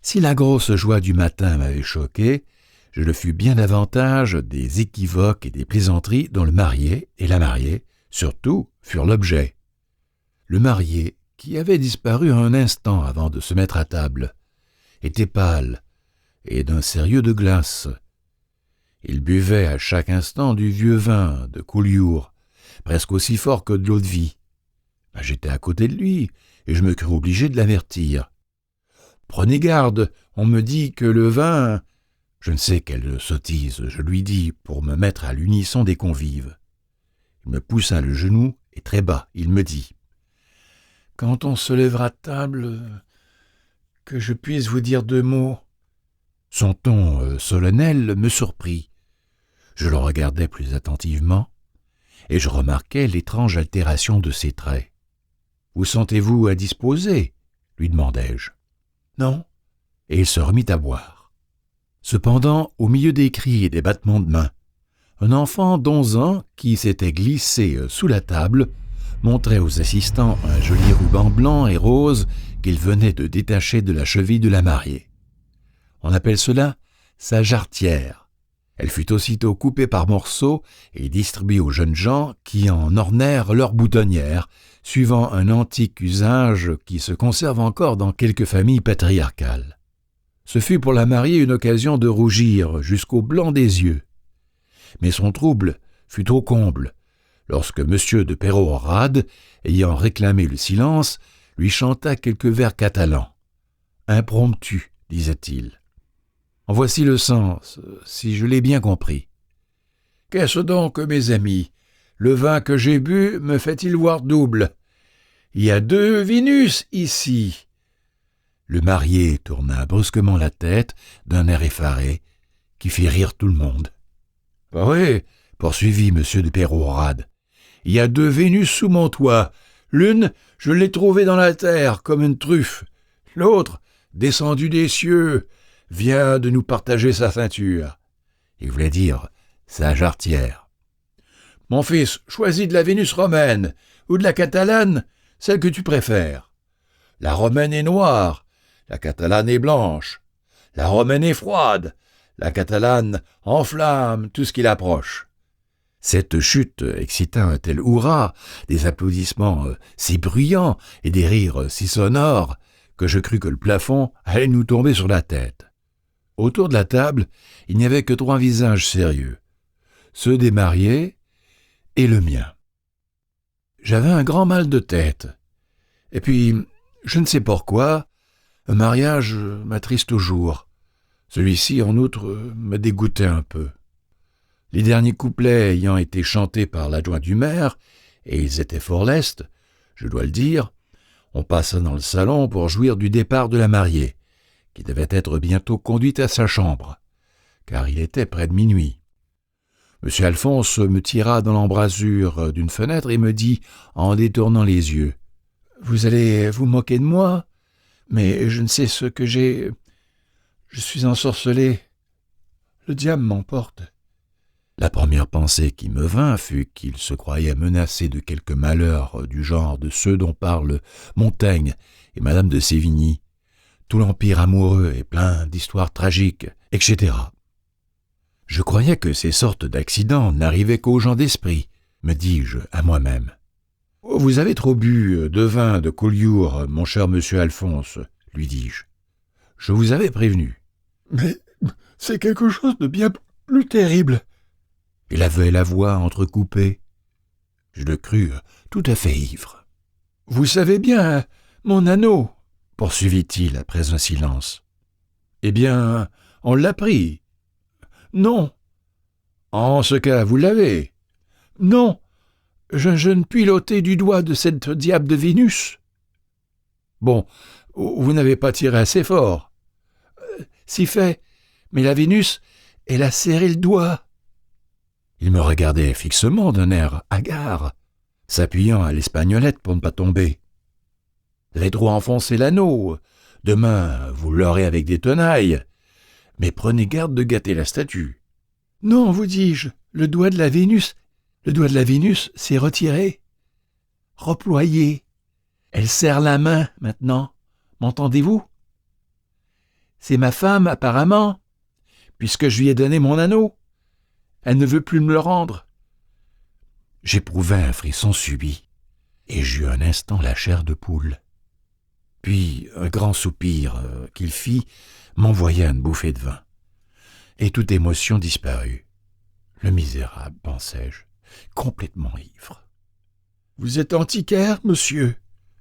Si la grosse joie du matin m'avait choqué, je le fus bien davantage des équivoques et des plaisanteries dont le marié et la mariée, surtout, furent l'objet. Le marié, qui avait disparu un instant avant de se mettre à table, était pâle et d'un sérieux de glace. Il buvait à chaque instant du vieux vin de Collioure, presque aussi fort que de l'eau-de-vie. J'étais à côté de lui, et je me crus obligé de l'avertir. « Prenez garde, on me dit que le vin… » Je ne sais quelle sottise je lui dis pour me mettre à l'unisson des convives. Il me poussa le genou, et très bas, il me dit « Quand on se lèvera de table, que je puisse vous dire 2 mots. » Son ton solennel me surprit. Je le regardai plus attentivement, et je remarquai l'étrange altération de ses traits. « Vous sentez-vous indisposé ?» lui demandai-je. « Non. » Et il se remit à boire. Cependant, au milieu des cris et des battements de mains, un enfant d'11 ans qui s'était glissé sous la table montrait aux assistants un joli ruban blanc et rose qu'il venait de détacher de la cheville de la mariée. On appelle cela sa jarretière. Elle fut aussitôt coupée par morceaux et distribuée aux jeunes gens qui en ornèrent leur boutonnière, suivant un antique usage qui se conserve encore dans quelques familles patriarcales. Ce fut pour la mariée une occasion de rougir jusqu'au blanc des yeux. Mais son trouble fut au comble, lorsque M. de Pérorade, ayant réclamé le silence, lui chanta quelques vers catalans. « Impromptu », disait-il. En voici le sens, si je l'ai bien compris. « Qu'est-ce donc, mes amis? Le vin que j'ai bu me fait-il voir double? Il y a 2 Vénus ici. » Le marié tourna brusquement la tête d'un air effaré, qui fit rire tout le monde. « Oui, » poursuivit M. de Pérorade, « il y a 2 Vénus sous mon toit. L'une, je l'ai trouvée dans la terre comme une truffe. L'autre, descendue des cieux, vient de nous partager sa ceinture. » Il voulait dire sa jarretière. « Mon fils, choisis de la Vénus romaine ou de la catalane, celle que tu préfères. La romaine est noire, la catalane est blanche. La romaine est froide, la catalane enflamme tout ce qui l'approche. » Cette chute excita un tel hurrah, des applaudissements si bruyants et des rires si sonores, que je crus que le plafond allait nous tomber sur la tête. Autour de la table, il n'y avait que 3 visages sérieux, ceux des mariés et le mien. J'avais un grand mal de tête, et puis, je ne sais pourquoi, un mariage m'attriste toujours. Celui-ci, en outre, me dégoûtait un peu. Les derniers couplets ayant été chantés par l'adjoint du maire, et ils étaient fort lestes, je dois le dire, on passa dans le salon pour jouir du départ de la mariée, qui devait être bientôt conduite à sa chambre, car il était près de minuit. M. Alphonse me tira dans l'embrasure d'une fenêtre et me dit, en détournant les yeux, « Vous allez vous moquer de moi, mais je ne sais ce que j'ai. Je suis ensorcelé. Le diable m'emporte. » La première pensée qui me vint fut qu'il se croyait menacé de quelque malheur du genre de ceux dont parlent Montaigne et Madame de Sévigny, tout l'empire amoureux et plein d'histoires tragiques, etc. Je croyais que ces sortes d'accidents n'arrivaient qu'aux gens d'esprit, me dis-je à moi-même. « Vous avez trop bu de vin de Collioure, mon cher monsieur Alphonse, lui dis-je. Je vous avais prévenu. »« Mais c'est quelque chose de bien plus terrible. » Il avait la voix entrecoupée. Je le crus tout à fait ivre. « Vous savez bien, mon anneau, poursuivit-il après un silence. Eh bien, on l'a pris. Non. En ce cas, vous l'avez. Non. Je ne puis l'ôter du doigt de cette diable de Vénus. Bon, vous n'avez pas tiré assez fort. Si fait, mais la Vénus, elle a serré le doigt. Il me regardait fixement d'un air hagard, s'appuyant à l'espagnolette pour ne pas tomber. Vous avez trop enfoncé l'anneau. Demain, vous l'aurez avec des tenailles. Mais prenez garde de gâter la statue. Non, vous dis-je, le doigt de la Vénus s'est retiré, reployé. Elle serre la main maintenant, m'entendez-vous? C'est ma femme, apparemment, puisque je lui ai donné mon anneau. Elle ne veut plus me le rendre. J'éprouvai un frisson subit, et j'eus un instant la chair de poule. Puis un grand soupir qu'il fit m'envoya une bouffée de vin, et toute émotion disparut. Le misérable, pensai-je, complètement ivre. « Vous êtes antiquaire, monsieur ?»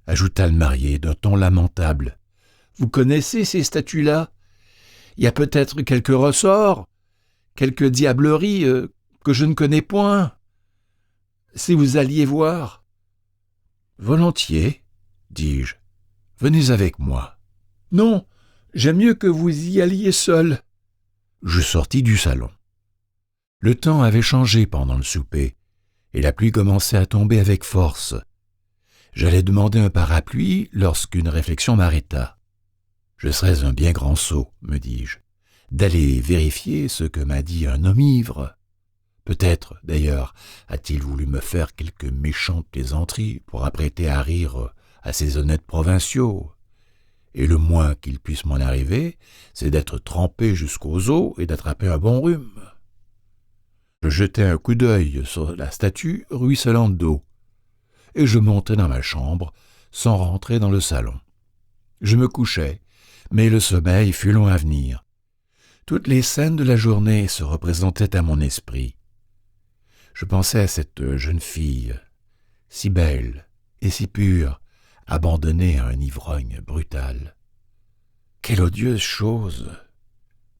ajouta le marié d'un ton lamentable. « Vous connaissez ces statues-là? Il y a peut-être quelques ressorts, quelques diableries que je ne connais point. Si vous alliez voir. »« Volontiers, dis-je. Venez avec moi. »« Non, j'aime mieux que vous y alliez seul. » Je sortis du salon. Le temps avait changé pendant le souper, et la pluie commençait à tomber avec force. J'allais demander un parapluie lorsqu'une réflexion m'arrêta. Je serais un bien grand sot, me dis-je, d'aller vérifier ce que m'a dit un homme ivre. Peut-être, d'ailleurs, a-t-il voulu me faire quelque méchante plaisanterie pour apprêter à rire à ces honnêtes provinciaux. Et le moins qu'il puisse m'en arriver, c'est d'être trempé jusqu'aux os et d'attraper un bon rhume. Je jetai un coup d'œil sur la statue ruisselante d'eau, et je montai dans ma chambre sans rentrer dans le salon. Je me couchai, mais le sommeil fut long à venir. Toutes les scènes de la journée se représentaient à mon esprit. Je pensais à cette jeune fille, si belle et si pure, abandonnée à un ivrogne brutal. Quelle odieuse chose,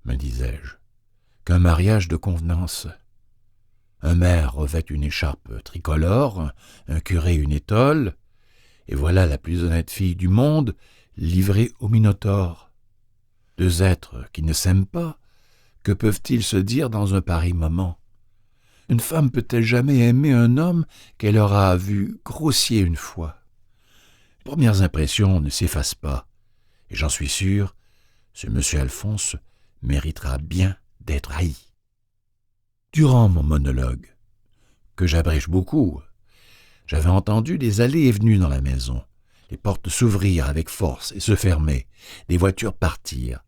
me disais-je, qu'un mariage de convenance. Un maire revêt une écharpe tricolore, un curé une étole, et voilà la plus honnête fille du monde livrée au Minotaure. Deux êtres qui ne s'aiment pas, que peuvent-ils se dire dans un pareil moment? Une femme peut-elle jamais aimer un homme qu'elle aura vu grossier une fois? Les premières impressions ne s'effacent pas, et j'en suis sûr, ce monsieur Alphonse méritera bien d'être haï. Durant mon monologue, que j'abrège beaucoup, j'avais entendu des allées et venues dans la maison. Les portes s'ouvrirent avec force et se fermer, des voitures partirent.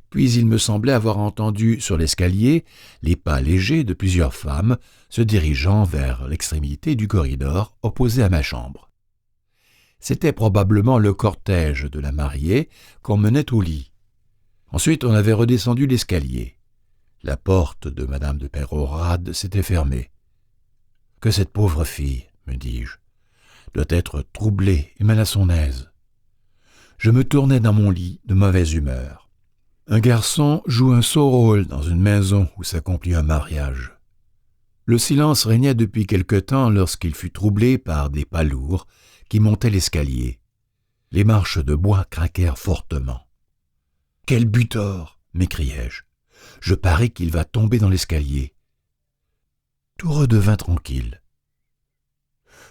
Puis il me semblait avoir entendu sur l'escalier les pas légers de plusieurs femmes se dirigeant vers l'extrémité du corridor opposé à ma chambre. C'était probablement le cortège de la mariée qu'on menait au lit. Ensuite, on avait redescendu l'escalier. La porte de Madame de Pérorade s'était fermée. Que cette pauvre fille, me dis-je, doit être troublée et mal à son aise. Je me tournai dans mon lit de mauvaise humeur. Un garçon joue un sot rôle dans une maison où s'accomplit un mariage. Le silence régnait depuis quelque temps lorsqu'il fut troublé par des pas lourds qui montaient l'escalier. Les marches de bois craquèrent fortement. « Quel butor !» m'écriai-je. « Je parie qu'il va tomber dans l'escalier. » Tout redevint tranquille.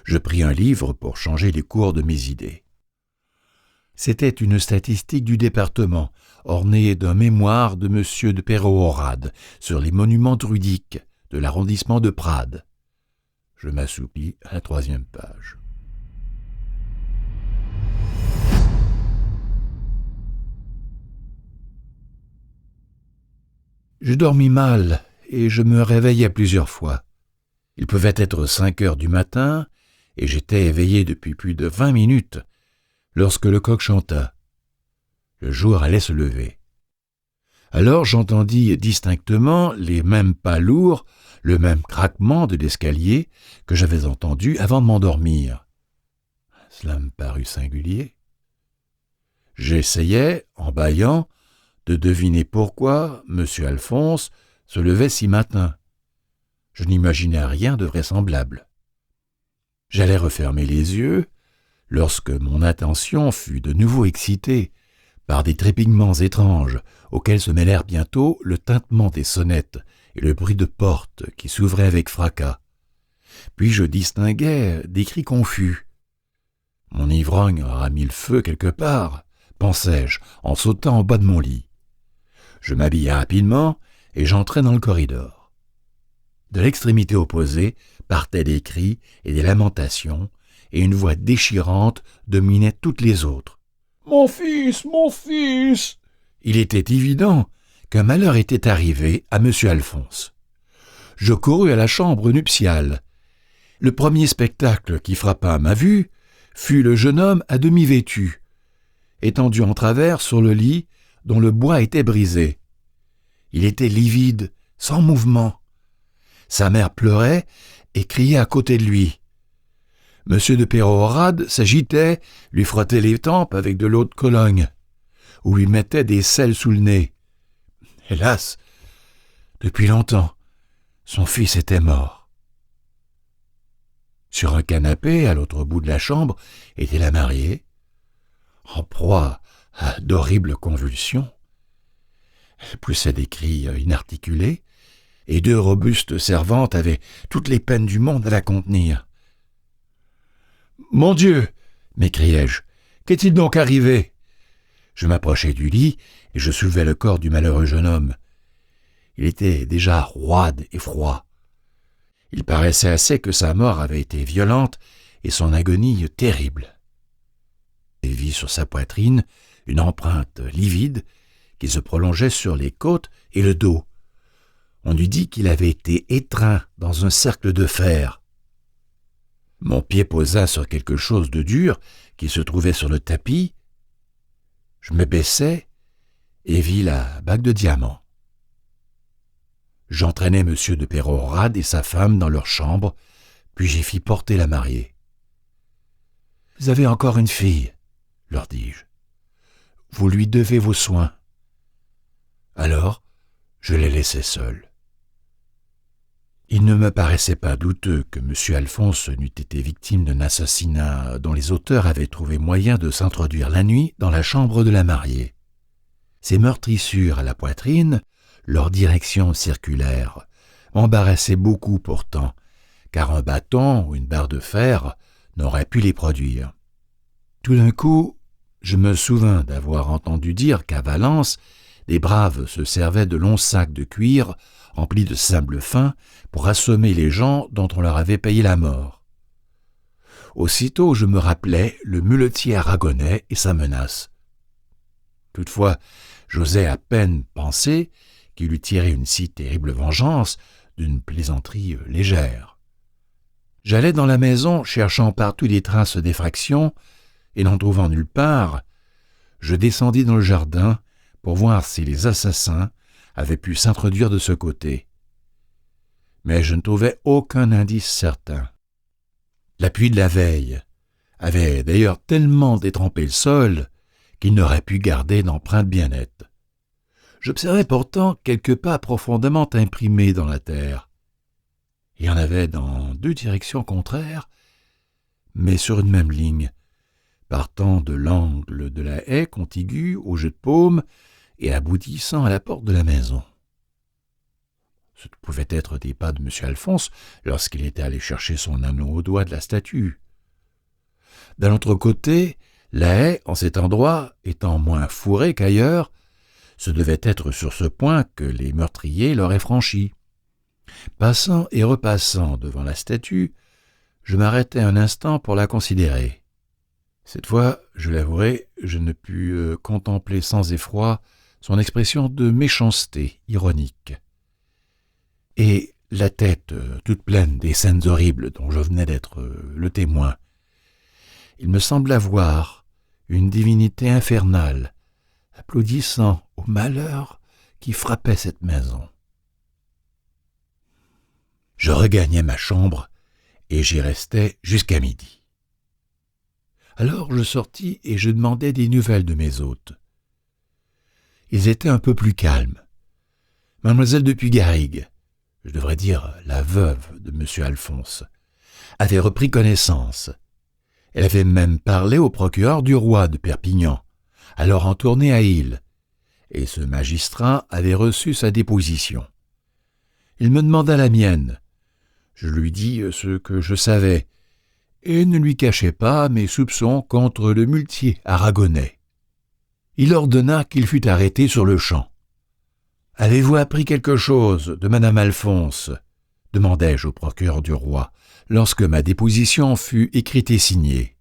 Je pris un livre pour changer les cours de mes idées. C'était une statistique du département, ornée d'un mémoire de M. de Peyrehorade sur les monuments druidiques de l'arrondissement de Prades. Je m'assoupis à la 3e page. Je dormis mal et je me réveillai plusieurs fois. Il pouvait être 5 heures du matin et j'étais éveillé depuis plus de 20 minutes lorsque le coq chanta. Le jour allait se lever. Alors j'entendis distinctement les mêmes pas lourds, le même craquement de l'escalier que j'avais entendu avant de m'endormir. Cela me parut singulier. J'essayais, en bâillant, de deviner pourquoi M. Alphonse se levait si matin. Je n'imaginais rien de vraisemblable. J'allais refermer les yeux lorsque mon attention fut de nouveau excitée par des trépignements étranges auxquels se mêlèrent bientôt le tintement des sonnettes et le bruit de portes qui s'ouvraient avec fracas. Puis je distinguai des cris confus. Mon ivrogne aura mis le feu quelque part, pensai-je en sautant en bas de mon lit. Je m'habillai rapidement et j'entrai dans le corridor. De l'extrémité opposée partaient des cris et des lamentations, et une voix déchirante dominait toutes les autres. « Mon fils, mon fils !» Il était évident qu'un malheur était arrivé à M. Alphonse. Je courus à la chambre nuptiale. Le premier spectacle qui frappa ma vue fut le jeune homme à demi vêtu, étendu en travers sur le lit dont le bois était brisé. Il était livide, sans mouvement. Sa mère pleurait et criait à côté de lui. M. de Peyrehorade s'agitait, lui frottait les tempes avec de l'eau de Cologne, ou lui mettait des sels sous le nez. Hélas, depuis longtemps, son fils était mort. Sur un canapé, à l'autre bout de la chambre, était la mariée, en proie à d'horribles convulsions. Elle poussait des cris inarticulés, et 2 robustes servantes avaient toutes les peines du monde à la contenir. « Mon Dieu !» m'écriai-je. « Qu'est-il donc arrivé ?» Je m'approchai du lit et je soulevai le corps du malheureux jeune homme. Il était déjà roide et froid. Il paraissait assez que sa mort avait été violente et son agonie terrible. Il vit sur sa poitrine une empreinte livide qui se prolongeait sur les côtes et le dos. On eût dit qu'il avait été étreint dans un cercle de fer. Mon pied posa sur quelque chose de dur qui se trouvait sur le tapis. Je me baissai et vis la bague de diamant. J'entraînai M. de Peyrehorade et sa femme dans leur chambre, puis j'y fis porter la mariée. « Vous avez encore une fille, » leur dis-je. « Vous lui devez vos soins. » Alors, je les laissai seuls. Il ne me paraissait pas douteux que M. Alphonse n'eût été victime d'un assassinat dont les auteurs avaient trouvé moyen de s'introduire la nuit dans la chambre de la mariée. Ces meurtrissures à la poitrine, leur direction circulaire, m'embarrassaient beaucoup pourtant, car un bâton ou une barre de fer n'aurait pu les produire. Tout d'un coup, je me souvins d'avoir entendu dire qu'à Valence, des braves se servaient de longs sacs de cuir remplis de sable fin pour assommer les gens dont on leur avait payé la mort. Aussitôt je me rappelais le muletier aragonais et sa menace. Toutefois, j'osais à peine penser qu'il eût tiré une si terrible vengeance d'une plaisanterie légère. J'allais dans la maison cherchant partout des traces d'effraction, et n'en trouvant nulle part, je descendis dans le jardin pour voir si les assassins avaient pu s'introduire de ce côté. Mais je ne trouvais aucun indice certain. La pluie de la veille avait d'ailleurs tellement détrempé le sol qu'il n'aurait pu garder d'empreintes bien nettes. J'observais pourtant quelques pas profondément imprimés dans la terre. Il y en avait dans 2 directions contraires, mais sur une même ligne, partant de l'angle de la haie contiguë au jeu de paume et aboutissant à la porte de la maison. Ce pouvait être des pas de M. Alphonse lorsqu'il était allé chercher son anneau au doigt de la statue. D'un autre côté, la haie, en cet endroit, étant moins fourrée qu'ailleurs, ce devait être sur ce point que les meurtriers l'auraient franchi. Passant et repassant devant la statue, je m'arrêtai un instant pour la considérer. Cette fois, je l'avouerai, je ne pus contempler sans effroi son expression de méchanceté ironique. Et la tête toute pleine des scènes horribles dont je venais d'être le témoin. Il me sembla voir une divinité infernale applaudissant au malheur qui frappait cette maison. Je regagnai ma chambre et j'y restai jusqu'à midi. Alors je sortis et je demandai des nouvelles de mes hôtes. Ils étaient un peu plus calmes. Mademoiselle de Puy-Garrigues, je devrais dire la veuve de M. Alphonse, avait repris connaissance. Elle avait même parlé au procureur du roi de Perpignan, alors en tournée à Île, et ce magistrat avait reçu sa déposition. Il me demanda la mienne. Je lui dis ce que je savais, et ne lui cachai pas mes soupçons contre le muletier aragonais. Il ordonna qu'il fût arrêté sur le champ. « Avez-vous appris quelque chose de madame Alphonse ?» demandai-je au procureur du roi, lorsque ma déposition fut écrite et signée.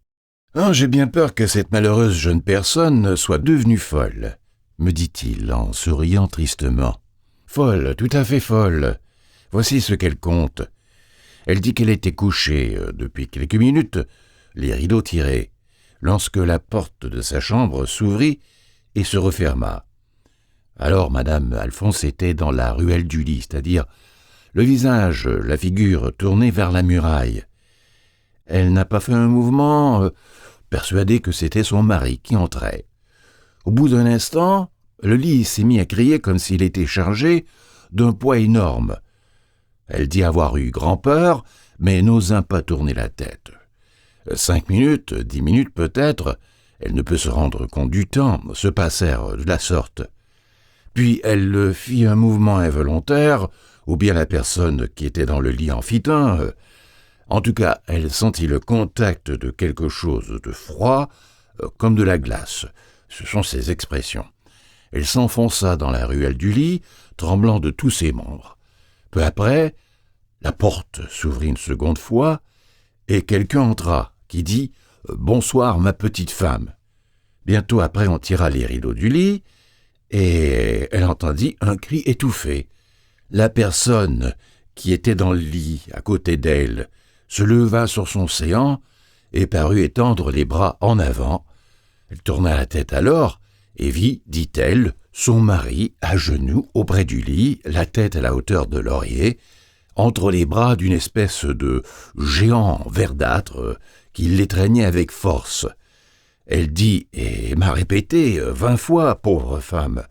« Ah, j'ai bien peur que cette malheureuse jeune personne soit devenue folle, » me dit-il en souriant tristement. « Folle, tout à fait folle. Voici ce qu'elle conte. Elle dit qu'elle était couchée depuis quelques minutes, les rideaux tirés, lorsque la porte de sa chambre s'ouvrit et se referma. Alors madame Alphonse était dans la ruelle du lit, c'est-à-dire le visage, la figure tournée vers la muraille. Elle n'a pas fait un mouvement, persuadée que c'était son mari qui entrait. Au bout d'un instant, le lit s'est mis à crier comme s'il était chargé d'un poids énorme. Elle dit avoir eu grand-peur, mais n'osant pas tourner la tête. 5 minutes, 10 minutes peut-être, elle ne peut se rendre compte du temps, se passèrent de la sorte. Puis elle fit un mouvement involontaire, ou bien la personne qui était dans le lit en fit un. En tout cas, elle sentit le contact de quelque chose de froid, comme de la glace. Ce sont ses expressions. Elle s'enfonça dans la ruelle du lit, tremblant de tous ses membres. Peu après, la porte s'ouvrit une seconde fois, et quelqu'un entra, qui dit « Bonsoir, ma petite femme ». Bientôt après, on tira les rideaux du lit, et elle entendit un cri étouffé. La personne qui était dans le lit à côté d'elle se leva sur son séant et parut étendre les bras en avant. Elle tourna la tête alors et vit, dit-elle, son mari à genoux auprès du lit, la tête à la hauteur de l'oreiller, entre les bras d'une espèce de géant verdâtre qui l'étreignait avec force. Elle dit, et m'a répété 20 fois, pauvre femme,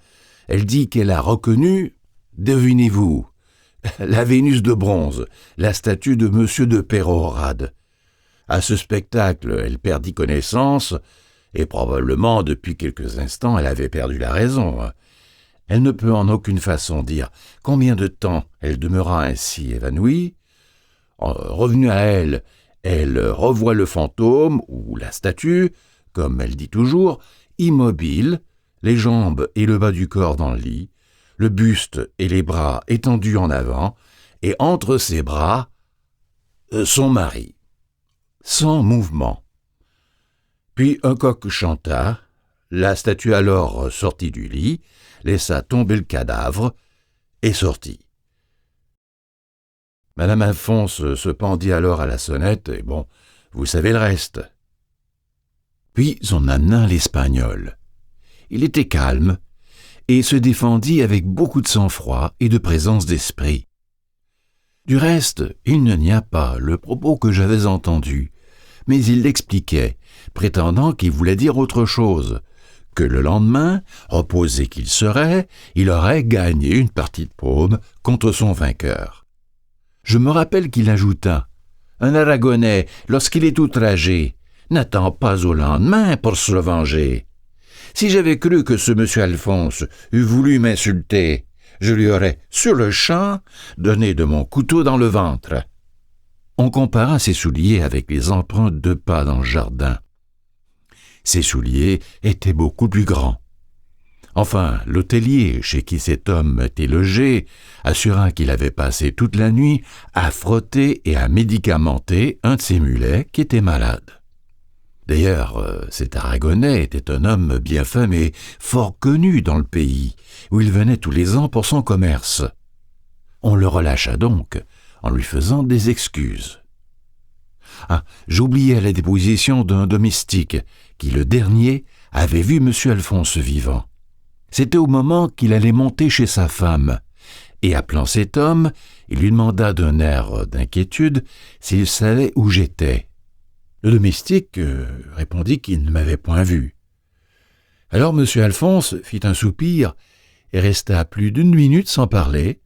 elle dit qu'elle a reconnu, devinez-vous, la Vénus de bronze, la statue de M. de Pérorade. À ce spectacle, elle perdit connaissance, et probablement depuis quelques instants elle avait perdu la raison. Elle ne peut en aucune façon dire combien de temps elle demeura ainsi évanouie. Revenue à elle, elle revoit le fantôme, ou la statue, comme elle dit toujours, immobile, les jambes et le bas du corps dans le lit, le buste et les bras étendus en avant, et entre ses bras, son mari, sans mouvement. Puis un coq chanta, la statue alors sortit du lit, laissa tomber le cadavre et sortit. Madame Alphonse se pendit alors à la sonnette, et bon, vous savez le reste. Puis on amena l'Espagnol. Il était calme et se défendit avec beaucoup de sang-froid et de présence d'esprit. Du reste, il ne nia pas le propos que j'avais entendu, mais il l'expliquait, prétendant qu'il voulait dire autre chose, que le lendemain, reposé qu'il serait, il aurait gagné une partie de paume contre son vainqueur. Je me rappelle qu'il ajouta « Un Aragonais, lorsqu'il est outragé, n'attend pas au lendemain pour se venger. Si j'avais cru que ce monsieur Alphonse eût voulu m'insulter, je lui aurais, sur le champ, donné de mon couteau dans le ventre. » On compara ses souliers avec les empreintes de pas dans le jardin. Ses souliers étaient beaucoup plus grands. Enfin, l'hôtelier chez qui cet homme était logé assura qu'il avait passé toute la nuit à frotter et à médicamenter un de ses mulets qui était malade. D'ailleurs, cet Aragonais était un homme bien fait mais fort connu dans le pays, où il venait tous les ans pour son commerce. On le relâcha donc, en lui faisant des excuses. Ah, j'oubliais la déposition d'un domestique qui, le dernier, avait vu M. Alphonse vivant. C'était au moment qu'il allait monter chez sa femme, et appelant cet homme, il lui demanda d'un air d'inquiétude s'il savait où j'étais. Le domestique répondit qu'il ne m'avait point vu. Alors M. Alphonse fit un soupir et resta plus d'une minute sans parler,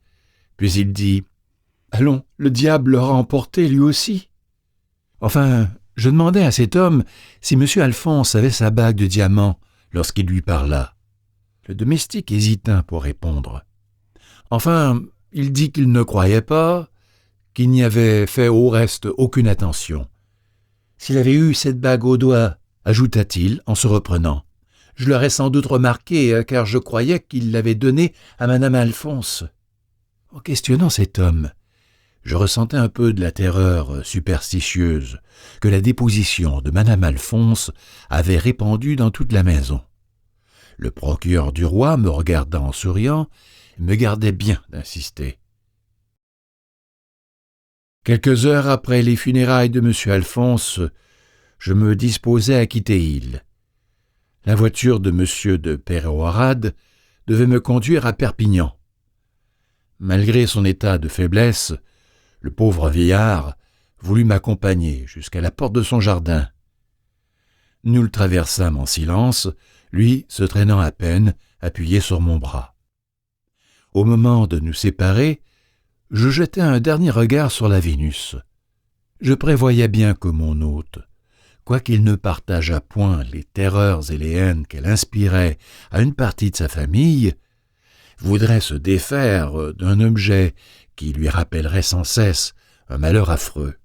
puis il dit « Allons, le diable l'aura emporté lui aussi. » Enfin, je demandai à cet homme si M. Alphonse avait sa bague de diamant lorsqu'il lui parla. Le domestique hésita pour répondre. Enfin, il dit qu'il ne croyait pas, qu'il n'y avait fait au reste aucune attention. S'il avait eu cette bague au doigt, ajouta-t-il en se reprenant, je l'aurais sans doute remarqué, car je croyais qu'il l'avait donnée à Madame Alphonse. En questionnant cet homme, je ressentais un peu de la terreur superstitieuse que la déposition de Madame Alphonse avait répandue dans toute la maison. Le procureur du roi, me regardant en souriant, me gardait bien d'insister. Quelques heures après les funérailles de M. Alphonse, je me disposais à quitter Île. La voiture de M. de Peyrehorade devait me conduire à Perpignan. Malgré son état de faiblesse, le pauvre vieillard voulut m'accompagner jusqu'à la porte de son jardin. Nous le traversâmes en silence, lui se traînant à peine, appuyé sur mon bras. Au moment de nous séparer, je jetai un dernier regard sur la Vénus. Je prévoyais bien que mon hôte, quoiqu'il ne partageât point les terreurs et les haines qu'elle inspirait à une partie de sa famille, voudrait se défaire d'un objet qui lui rappellerait sans cesse un malheur affreux.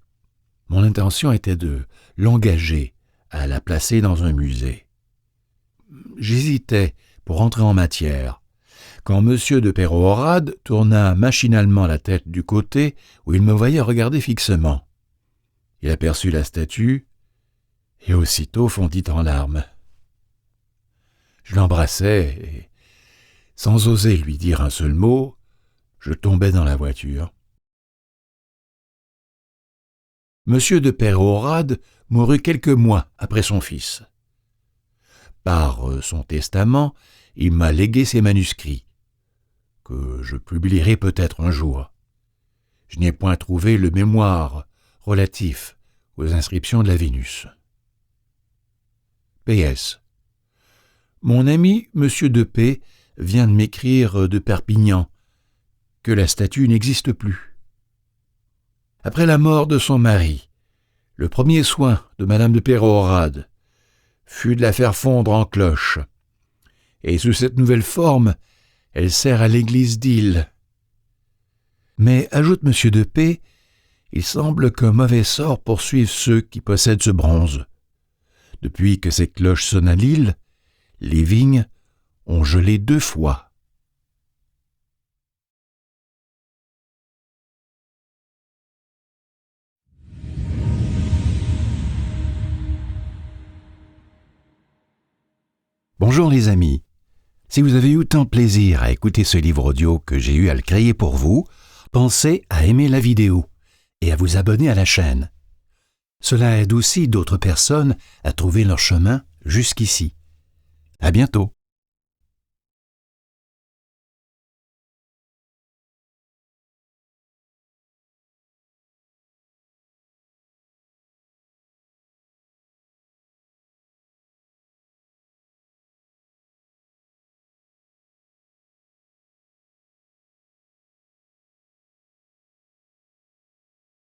Mon intention était de l'engager à la placer dans un musée. J'hésitais pour entrer en matière, quand M. de Peyrehorade tourna machinalement la tête du côté où il me voyait regarder fixement. Il aperçut la statue et aussitôt fondit en larmes. Je l'embrassai et, sans oser lui dire un seul mot, je tombai dans la voiture. M. de Peyrehorade mourut quelques mois après son fils. Par son testament, il m'a légué ses manuscrits, que je publierai peut-être un jour. Je n'y ai point trouvé le mémoire relatif aux inscriptions de la Vénus. PS. Mon ami M. de P. vient de m'écrire de Perpignan que la statue n'existe plus. Après la mort de son mari, le premier soin de Madame de Peyrehorade fut de la faire fondre en cloche, et sous cette nouvelle forme, elle sert à l'église d'Île. Mais, ajoute M. de P., il semble qu'un mauvais sort poursuive ceux qui possèdent ce bronze. Depuis que cette cloche sonne à Lille, les vignes ont gelé 2 fois. Bonjour les amis. Si vous avez eu autant de plaisir à écouter ce livre audio que j'ai eu à le créer pour vous, pensez à aimer la vidéo et à vous abonner à la chaîne. Cela aide aussi d'autres personnes à trouver leur chemin jusqu'ici. À bientôt.